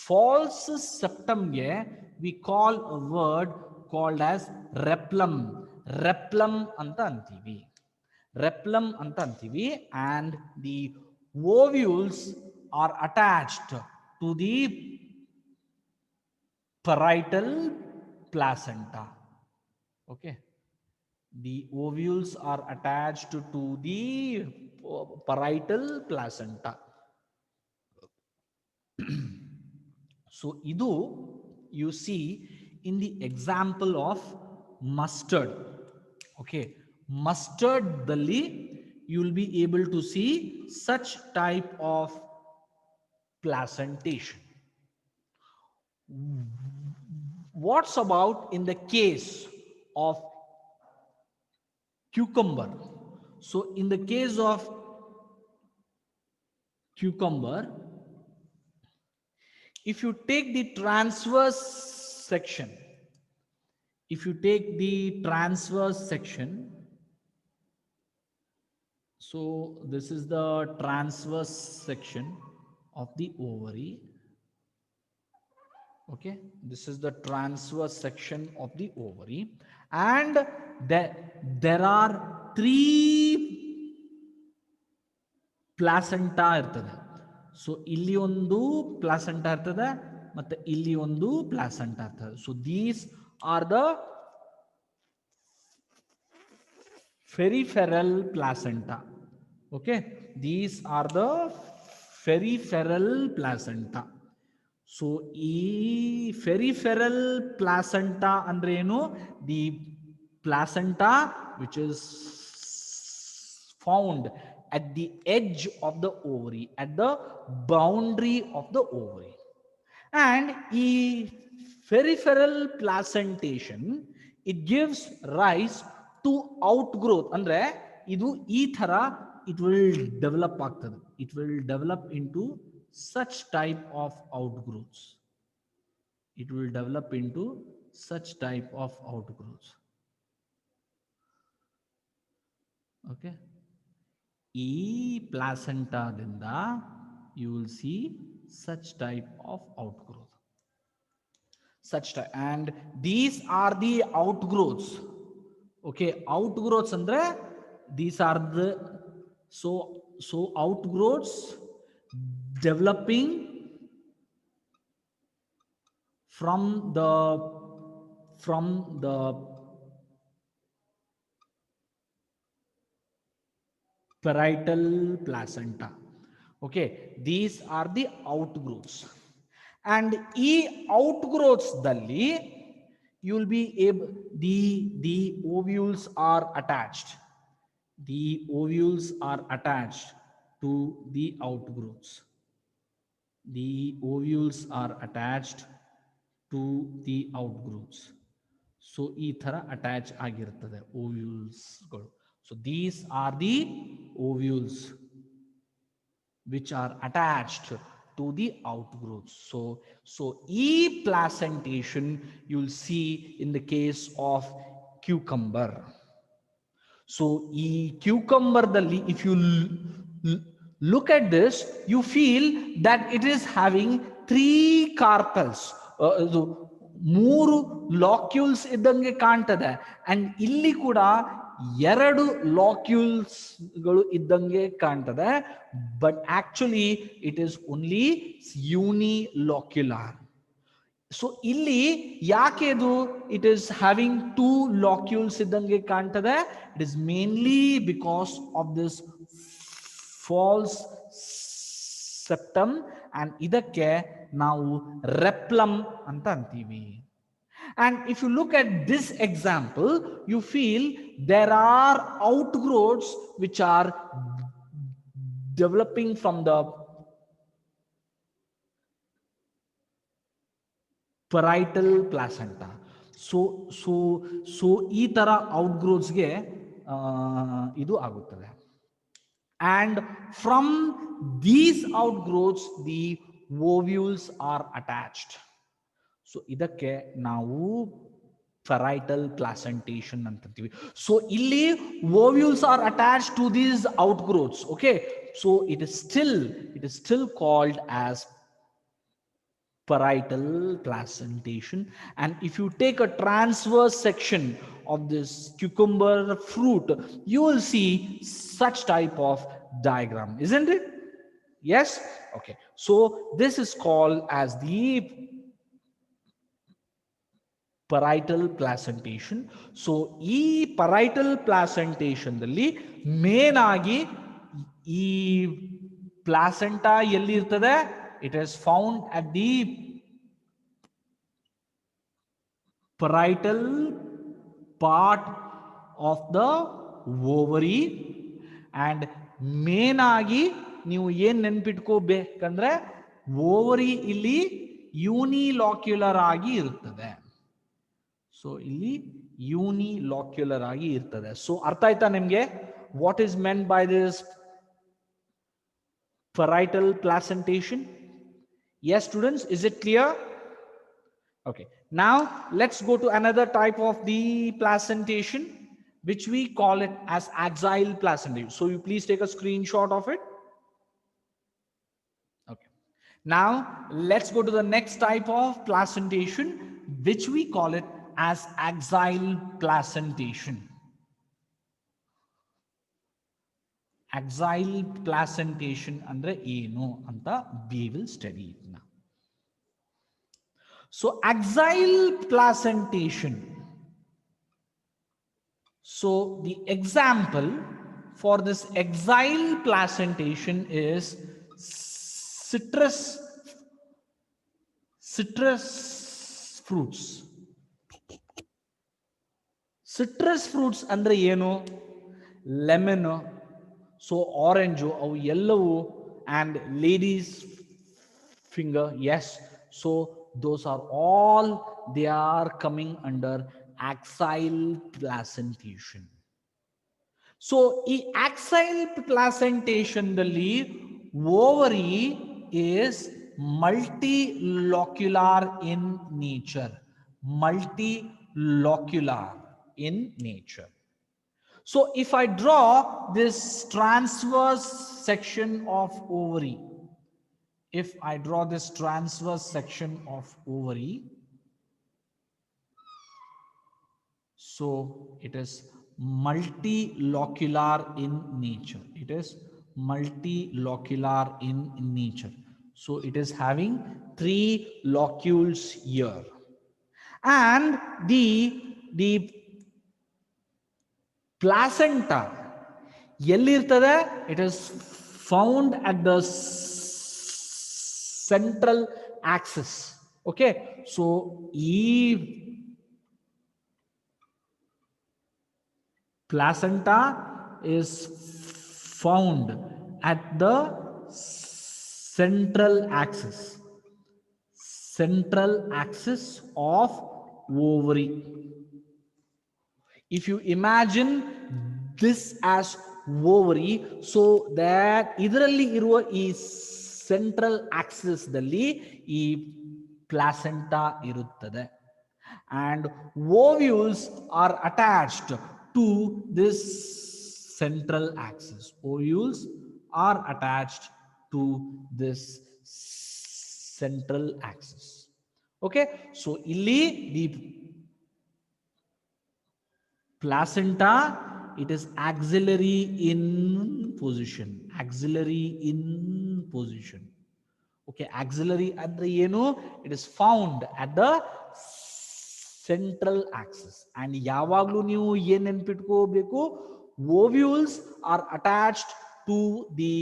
false septum ಗೆ we call a word called as replum. ಅಂತ ಅಂತೀವಿ. And the ovules are attached to the parietal placenta. Okay, the ovules are attached to the parietal placenta. So idu you see in the example of mustard. Okay, mustard dalli you will be able to see such type of placentation. What's about in the case of cucumber? So in the case of cucumber, if you take the transverse section, if you take the transverse section, so this is the transverse section of the ovary. Okay, this is the transverse section of the ovary, and there are 3 placenta ಇರ್ತದೆ. So ಇಲ್ಲಿ ಒಂದು placenta ಇರ್ತದೆ ಮತ್ತೆ ಇಲ್ಲಿ ಒಂದು placenta ಇರ್ತದೆ. So these are the peripheral placenta. Okay, these are the peripheral placenta. So ಈ peripheral placenta ಅಂದ್ರೆ ಏನು? The placenta which is found at the edge of the ovary, at the boundary of the ovary. And ಈ peripheral placentation, it gives rise to outgrowth. ಅಂದ್ರೆ ಇದು ಈ ತರ it will develop ಆಗ್ತದೆ. It will develop into such type of outgrowths. It will develop into such type of outgrowths. Okay, ಈ ಪ್ಲಾಸೆಂಟಾದಿಂದ you will see such type of outgrowth, such type, and these are the outgrowths. Okay, outgrowths andre these are the so outgrowths developing from the parietal placenta. Okay, these are the outgrowths, and ಈ outgrowths dalli you will be able, the ovules are attached. The ovules are attached to the outgrowths. The ovules are attached to the outgrowths. So ಈ ತರ attach ಆಗಿರ್ತದೆ ovules ಗಳು. So these are the ovules which are attached to the outgrowths. So e placentation you will see in the case of cucumber. So e cucumber dalli, if you look at this, you feel that it is having 3 carpels. 3 locules ಇದ್ದಂಗೆ ಕಾಣ್ತದೆ, and ಇಲ್ಲಿ ಕೂಡ 2 locules ಗಳು ಇದ್ದಂಗೆ ಕಾಣ್ತದೆ, but actually it is only unilocular. So ಇಲ್ಲಿ ಯಾಕೆ ಇದು it is having 2 locules ಇದ್ದಂಗೆ ಕಾಣ್ತದೆ? It is mainly because of this false septum, and ಇದಕ್ಕೆ ನಾವು ರೆಪ್ಲಮ್ ಅಂತ ಅಂತೀವಿ. And if you look at this example, you feel there are outgrowths which are developing from the parietal placenta. So ಈ ತರ outgrowths ಗೆ ಇದು ಆಗುತ್ತದೆ. And from these outgrowths the ovules are attached. So ಇದಕ್ಕೆ ನಾವು parietal placentation ಅಂತೀವಿ. So ಇಲ್ಲಿ ovules are attached to these outgrowths. Okay, so it is still called as parietal placentation. And if you take a transverse section of this cucumber fruit, you will see such type of diagram, isn't it? Yes. Okay, so this is called as the parietal placentation. So ಈ parietal placentation ದಲ್ಲಿ main ಆಗಿ ಈ placenta ಎಲ್ಲಿ ಇರ್ತದೆ? It is found at the parietal part of the ovary, and main ಆಗಿ ನೀವು ಏನ್ ನೆನ್ಪಿಟ್ಕೋಬೇಕಂದ್ರೆ ovary ಇಲ್ಲಿ ಯೂನಿಲಾಕ್ಯುಲರ್ ಆಗಿ ಇರುತ್ತದೆ. ಸೊ ಇಲ್ಲಿ ಯೂನಿಲಾಕ್ಯುಲರ್ ಆಗಿ ಇರ್ತದೆ. ಸೊ ಅರ್ಥ ಆಯ್ತಾ ನಿಮ್ಗೆ what is meant by this parietal placentation? Yes students, is it clear? Okay. Now let's go to another type of the placentation, which we call it as axile placentation. So you please take a screenshot of it. Okay. Now let's go to the next type of placentation, which we call it as axial placentation. Axial placentation andre ಏನು ಅಂತ we will study it now. So axial placentation. So the example for this axial placentation is citrus fruits. Citrus fruits andre ಏನು lemon, so orange, ಅವು ಎಲ್ಲವೂ, and ladies finger, yes, so those are all, they are coming under axial placentation. So ಈ axial placentation ದಲ್ಲಿ ovary is multilocular in nature. Multilocular in nature. So if I draw this transverse section of ovary, if I draw this transverse section of ovary, so it is multilocular in nature. It is multilocular in nature. So it is having 3 locules here. And the placenta ಎಲ್ಲಿರ್ತದೆ, it is found at the central axis. Okay, so ಈ placenta is found at the central axis of ovary. If you imagine this as ovary, so that ಇದರಲ್ಲಿ ಇರುವ ಈ central Axis ದಲ್ಲಿ ಈ placenta ಇರುತ್ತದೆ, and ovules are attached to this central axis. Ovules are attached to this central axis. Okay, so illi the placenta, it is axillary in position. Okay, axillary andre ಏನು, it is found at the central axis. and ಯಾವಾಗಲೂ ನೀವು ಏನು ನೆನಪಿಟ್ಕೋಬೇಕು, ovules are attached to the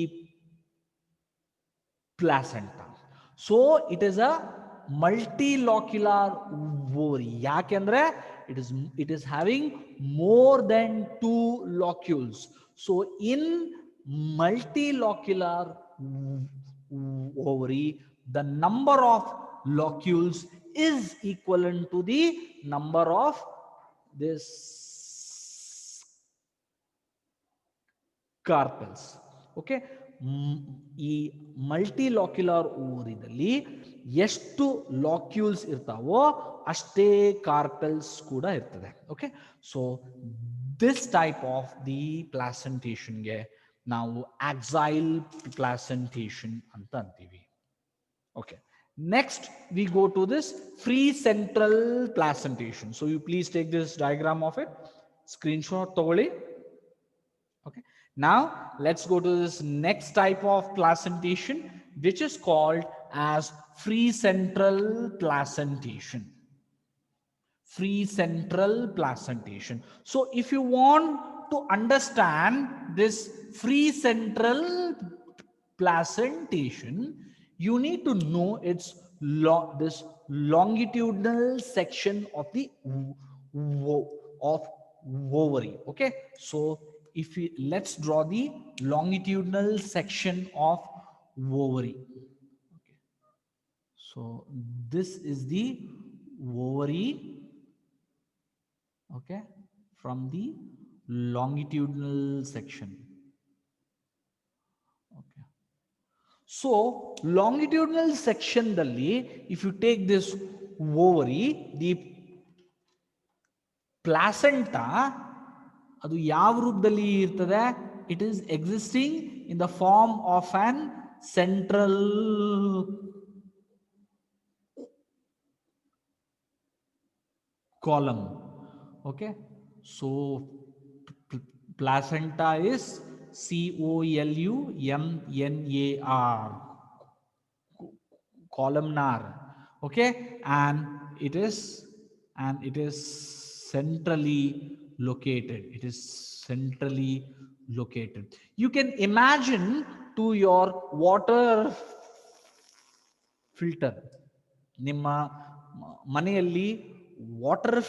placenta. So it is a multilocular ovary. ಯಾಕೆಂದ್ರೆ it is having more than 2 locules. So in multilocular ovary, the number of locules is equivalent to the number of this carpels. Okay, ಈ ಮಲ್ಟಿಲಾಕ್ಯುಲರ್ ಓವರಿದಲ್ಲಿ ಎಷ್ಟು ಲಾಕ್ಯೂಲ್ಸ್ ಇರ್ತಾವೋ ಅಷ್ಟೇ carpels ಕೂಡ ಇರ್ತದೆ. Okay, so this type of the ಪ್ಲಾಸೆಂಟೇಷನ್ಗೆ ನಾವು axile placentation ಅಂತ ಅಂತೀವಿ. Okay, next we go to this free central placentation. So you please take this diagram of it, screenshot ತಗೊಳ್ಳಿ. Okay, now let's go to this next type of placentation, which is called as free central placentation. Free central placentation. So if you want to understand this free central placentation, you need to know its this longitudinal section of the ovary. Okay, so if we let's draw the longitudinal section of ovary. Okay, so this is the ovary. Okay, from the longitudinal section. Okay, so longitudinal section dalli, if you take this ovary, the placenta ಅದು ಯಾವ ರೂಪದಲ್ಲಿ ಇರ್ತದೆ? It is existing in the form of an central column. Okay, so placenta is columnar, columnar. Okay, and it is centrally located. It is centrally located. You can imagine to your water filter, ನಿಮ್ಮ ಮನೆಯಲ್ಲಿ water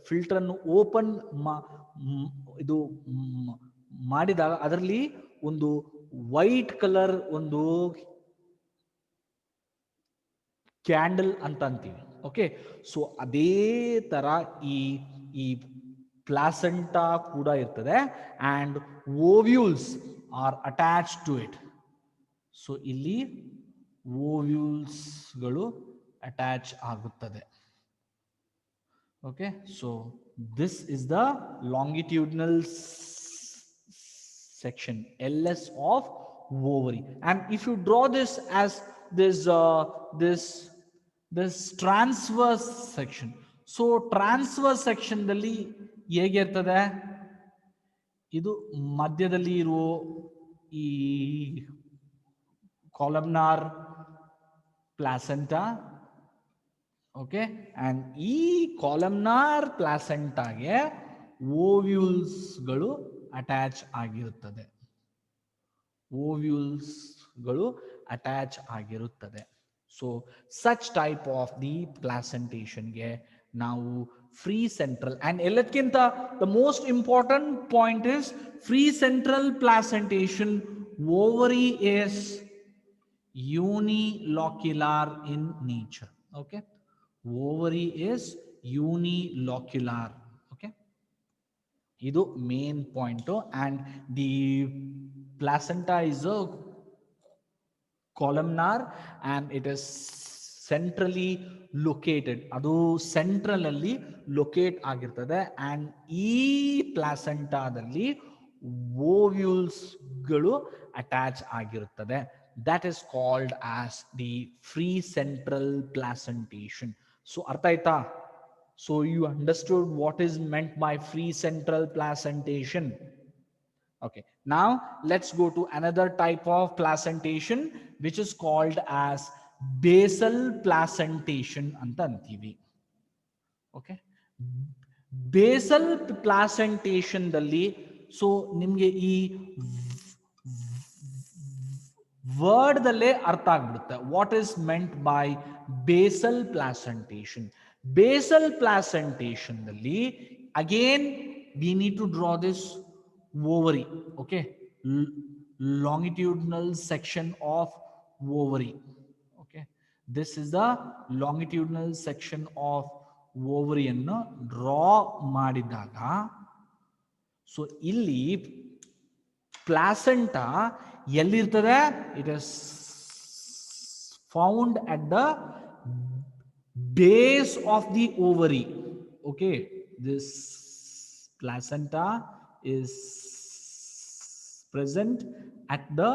filter ಅನ್ನು open ಇದು ಮಾಡಿದಾಗ ಅದರಲ್ಲಿ ಒಂದು white colour ಒಂದು candle ಅಂತ ಅಂತೀವಿ. ಓಕೆ, ಸೊ ಅದೇ ತರ ಈ ಪ್ಲಾಸೆಂಟಾ ಕೂಡ ಇರ್ತದೆ and ovules are attach to it. So ಇಲ್ಲಿ ಓವ್ಯೂಲ್ಸ್ಗಳು ಅಟ್ಯಾಚ್ ಆಗುತ್ತದೆ. Okay, so this is the longitudinal section LS of ovary, and if you draw this as this transverse section, so transverse section ದಲ್ಲಿ ಹೇಗಿರ್ತದೆ? ಇದು ಮಧ್ಯದಲ್ಲಿ ಇರುವ ಈ columnar placenta. ಓಕೆ, ಅಂಡ್ ಈ columnar placenta ಗೆ ಓವ್ಯೂಲ್ಸ್ಗಳು ಅಟ್ಯಾಚ್ ಆಗಿರುತ್ತದೆ. ಓವ್ಯೂಲ್ಸ್ಗಳು ಅಟ್ಯಾಚ್ ಆಗಿರುತ್ತದೆ. So such type of the ಪ್ಲಾಸೆಂಟೇಷನ್ಗೆ ನಾವು ಫ್ರೀ ಸೆಂಟ್ರಲ್, ಅಂಡ್ ಎಲ್ಲದಕ್ಕಿಂತ the most important point is free central placentation ovary is unilocular in nature. Okay, ovary is unilocular. Okay, idu main point, and the placenta is a columnar and it is centrally located. adu central alli locate agirtade, and ee placenta dalli ovules galu attach ಆಗಿರುತ್ತದೆ. That is called as the free central placentation. So artha aita? So you understood what is meant by free central placentation. Okay, now let's go to another type of placentation which is called as basal placentation anta antivi. Okay, basal placentation dalli, so nimge ee word ದಲ್ಲೇ ಅರ್ಥ ಆಗ್ಬಿಡುತ್ತೆ what is meant by basal placentation. Basal placentation ದಲ್ಲಿ again we need to draw this ovary. Okay, longitudinal section of ovary. Okay, this is the longitudinal section of ovary ಅನ್ನು draw ಮಾಡಿದಾಗ, so ಇಲ್ಲಿ placenta ಎಲ್ಲಿರ್ತದೆ? It is found at the base of the ovary. Okay, this placenta is present at the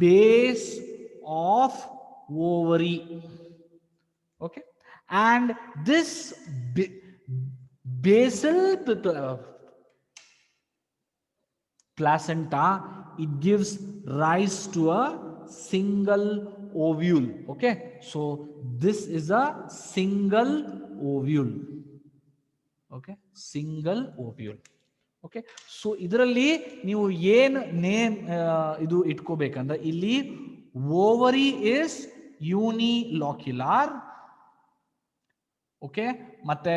base of ovary. Okay, and this basal placenta, it gives rise to a single ovule. Okay, so this is a single ovule. Okay, single ovule. Okay, so ಇದರಲ್ಲಿ ನೀವು ಏನು name ಇದು ಇಟ್ಕೋಬೇಕಂದ್ರೆ ಇಲ್ಲಿ ovary is ಯೂನಿಲಾಕ್ಯುಲಾರ್. Okay, ಮತ್ತೆ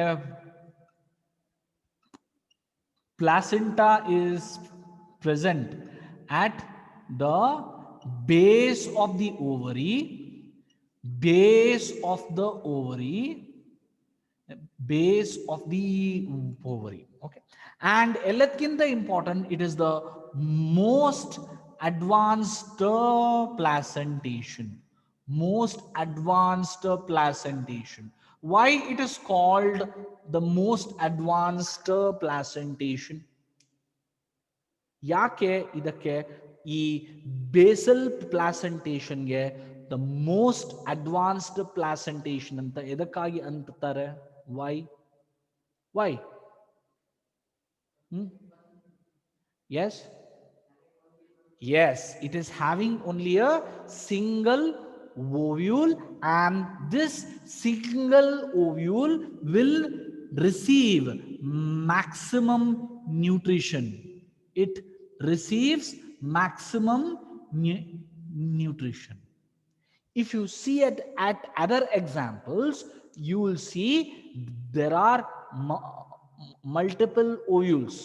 placenta is present at the base of the ovary, base of the ovary, base of the ovary. Okay, and ಎಲ್ಲದಕ್ಕಿಂತ important, it is the most advanced placentation. most advanced placentation. Why it is called the most advanced placentation? ಯಾಕೆ ಇದಕ್ಕೆ ಈ basal ಪ್ಲಾಸೆಂಟೇಷನ್ಗೆ the most advanced placentation ಅಂತ ಎದಕ್ಕಾಗಿ ಅಂತಾರೆ? Why? Yes? Yes, it is having only a single ovule, and this single ovule will receive maximum nutrition. It receives maximum nutrition. If you see at other examples, you will see there are multiple ovules.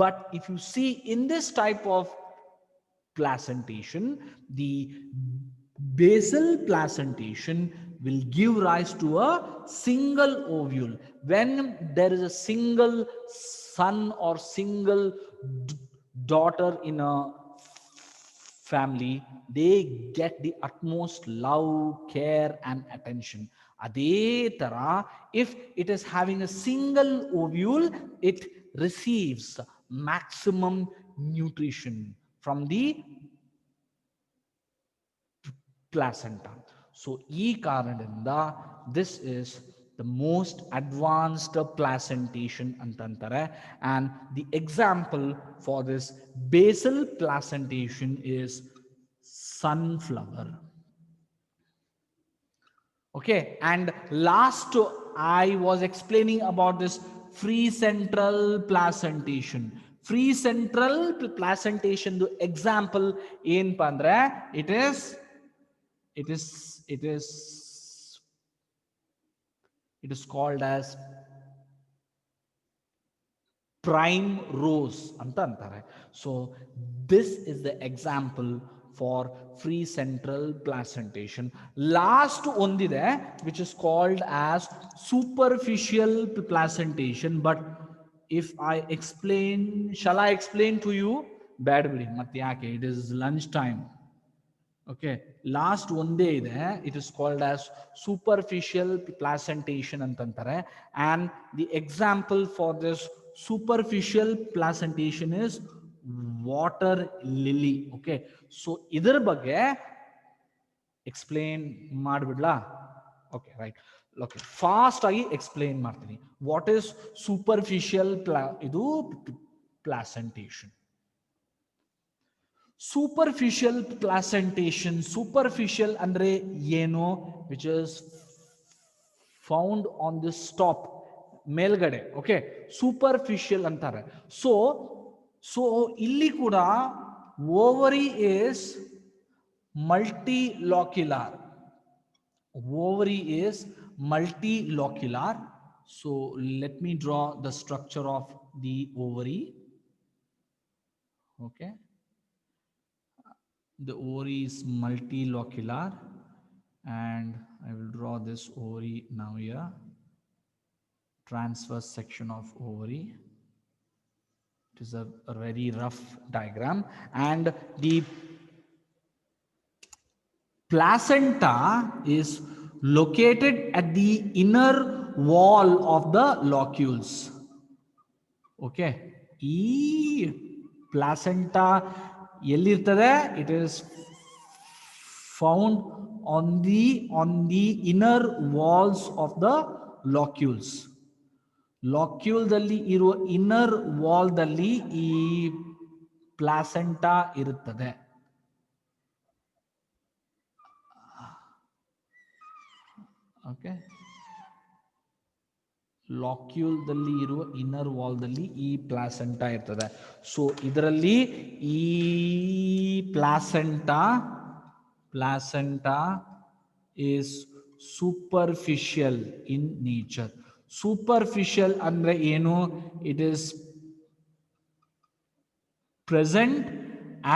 But if you see in this type of placentation, the basal placentation will give rise to a single ovule. When there is a single son or single daughter in a family, they get the utmost love, care and attention. Adhe tara, if it is having a single ovule, it receives maximum nutrition from the placenta. So ee karanadinda this is the most advanced placentation antantare, and the example for this basal placentation is sunflower. Okay, and last I was explaining about this free central placentation. Free central placentation the example ಏನಪ್ಪ ಅಂದ್ರೆ it is called as prime rose anta antare. So this is the example for free central placentation. Last ondide which is called as superficial placentation. But if I explain, shall I explain to you? Bad bidi ಮತ್ತೆ ಯಾಕೆ, it is lunch time. Okay, last ಒಂದೇ ಇದೆ, it is called as superficial placentation ಅಂತಂತಾರೆ. And the example for this superficial placentation is water lily. Okay, so ಇದರ ಬಗ್ಗೆ explain ಮಾಡ್ಬಿಡ್ಲಾ? Okay, right. Okay, fast ಆಗಿ explain ಮಾಡ್ತೀನಿ. What is superficial ಇದು placentation? Superficial placentation, superficial andre ಏನು, which is found on this top ಮೇಲ್ಗಡೆ. Okay, superficial ಅಂತಾರೆ. So ಇಲ್ಲಿ ಕೂಡ ovary is multilocular. Ovary is multilocular. So let me draw the structure of the ovary. Okay, the ovary is multilocular, and I will draw this ovary now here. Transverse section of ovary. It is a very rough diagram, and the placenta is located at the inner wall of the locules. Okay, ಈ placenta ಎಲ್ಲಿರ್ತದೆ? It is found on the inner walls of the locules. ಲಾಕ್ಯೂಲ್ದಲ್ಲಿ ಇರುವ inner ವಾಲ್ದಲ್ಲಿ ಈ placenta ಇರುತ್ತದೆ. Okay, ಲಾಕ್ಯೂಲ್ದಲ್ಲಿ ಇರುವ inner ವಾಲ್ದಲ್ಲಿ ಈ placenta ಇರ್ತದೆ. So ಇದರಲ್ಲಿ ಈ placenta is superficial in nature. Superficial andre ಏನು? It is present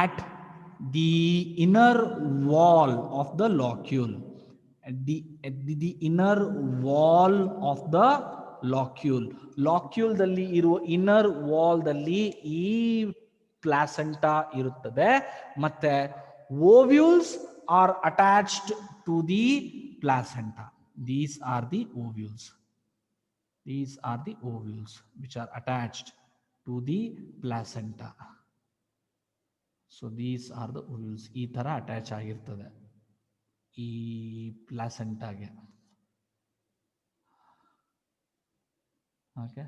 at the inner wall of the locule. At the inner wall of the locule. Locule dalli iruva inner wall dalli ಈ placenta ಇರುತ್ತದೆ. ಮತ್ತೆ ovules are attached to the placenta. These are the ovules. These are the ovules which are attached to the placenta. So these are the ovules. ಈ ತರ attach ಆಗಿರ್ತದೆ ಈ ಪ್ಲಾಸೆಂಟಾಗೆ. Okay.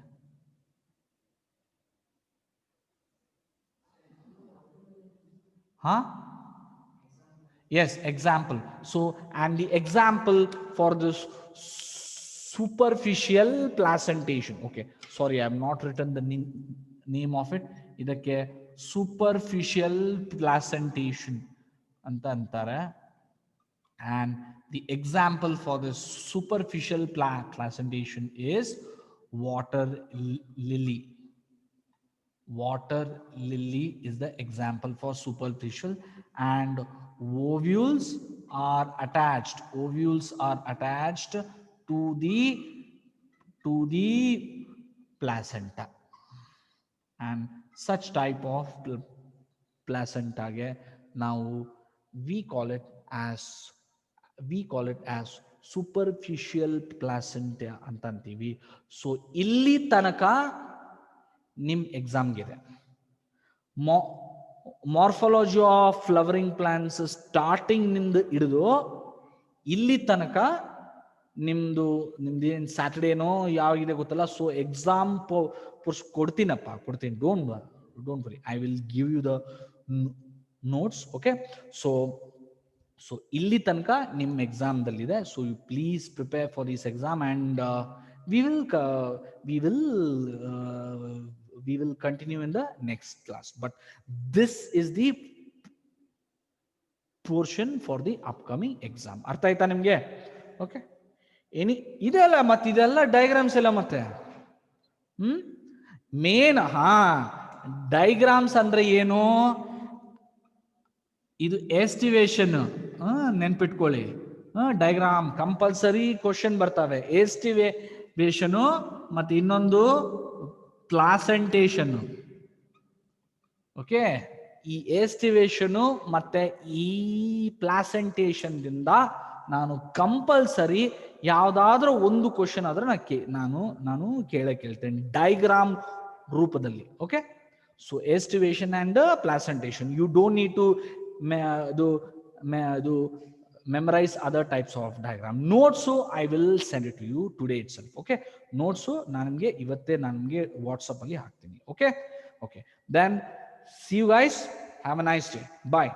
Huh? Yes, example. So, and the example for this superficial placentation. Okay, sorry, I have not written the name of it. ಇದಕ್ಕೆ superficial placentation ಅಂತ ಅಂತಾರೆ. And the example for this superficial placentation is water lily. Water lily is the example for superficial, and ovules are attached. Ovules are attached to the placenta, and such type of placenta now we call it as superficial placenta ಅಂತೀವಿ. So ಇಲ್ಲಿ ತನಕ ನಿಮ್ ಎಕ್ಸಾಮ್ಗಿದೆ. Morphology of flowering plants starting ನಿಂದ ಹಿಡಿದು ಇಲ್ಲಿ ತನಕ ನಿಮ್ದೇನು ಸ್ಯಾಟರ್ಡೇನೋ ಯಾವಾಗಿದೆ ಗೊತ್ತಲ್ಲ. ಸೊ ಎಕ್ಸಾಮ್ ಕೊಡ್ತೀನಿ. Don't worry, I will give you the notes. Okay, so ಇಲ್ಲಿ ತನಕ ನಿಮ್ಮ ಎಕ್ಸಾಮ್ದಲ್ಲಿದೆ. So you please prepare for this exam, and we will continue in the next class, but this is the portion for the upcoming exam. ಅರ್ಥ ಆಯ್ತಾ ನಿಮ್ಗೆ? Okay, ಇದೆಲ್ಲ ಮತ್ತೆ ಇದೆಲ್ಲ ಡಯಾಗ್ರಾಮ್ಸ್ ಎಲ್ಲ ಮತ್ತೆ ಮೇನ್ ಡಯಾಗ್ರಾಮ್ಸ್ ಅಂದ್ರೆ ಏನು? ಇದು ಎಸ್ಟಿಮೇಷನ್. ನೆನ್ಪಿಟ್ಕೊಳ್ಳಿ, ಡಯಾಗ್ರಾಮ್ ಕಂಪಲ್ಸರಿ ಕ್ವಶನ್ ಬರ್ತವೆ. ಎಸ್ಟಿಮೇಷನ್ ಮತ್ತೆ ಇನ್ನೊಂದು ಪ್ಲಾಸೆಂಟೇಷನ್. ಓಕೆ, ಈ ಎಸ್ಟಿಮೇಷನ್ ಮತ್ತೆ ಈ ಪ್ಲಾಸೆಂಟೇಷನ್ ದಿಂದ ನಾನು ಕಂಪಲ್ಸರಿ ಯಾವ್ದಾದ್ರೂ ಒಂದು ಕ್ವಶನ್ ಆದ್ರೆ ನಾನು ಕೇಳ್ತೇನೆ ಡಯಾಗ್ರಾಮ್ ರೂಪದಲ್ಲಿ. Okay, so aestivation and placentation, you don't need to memorize other types of diagram. Notes I will send it to you today itself. Okay, notes ನಾನು ನಿಮಗೆ WhatsApp ಅಲ್ಲಿ ಹಾಕ್ತೀನಿ. Okay, then see you guys. Have a nice day. Bye.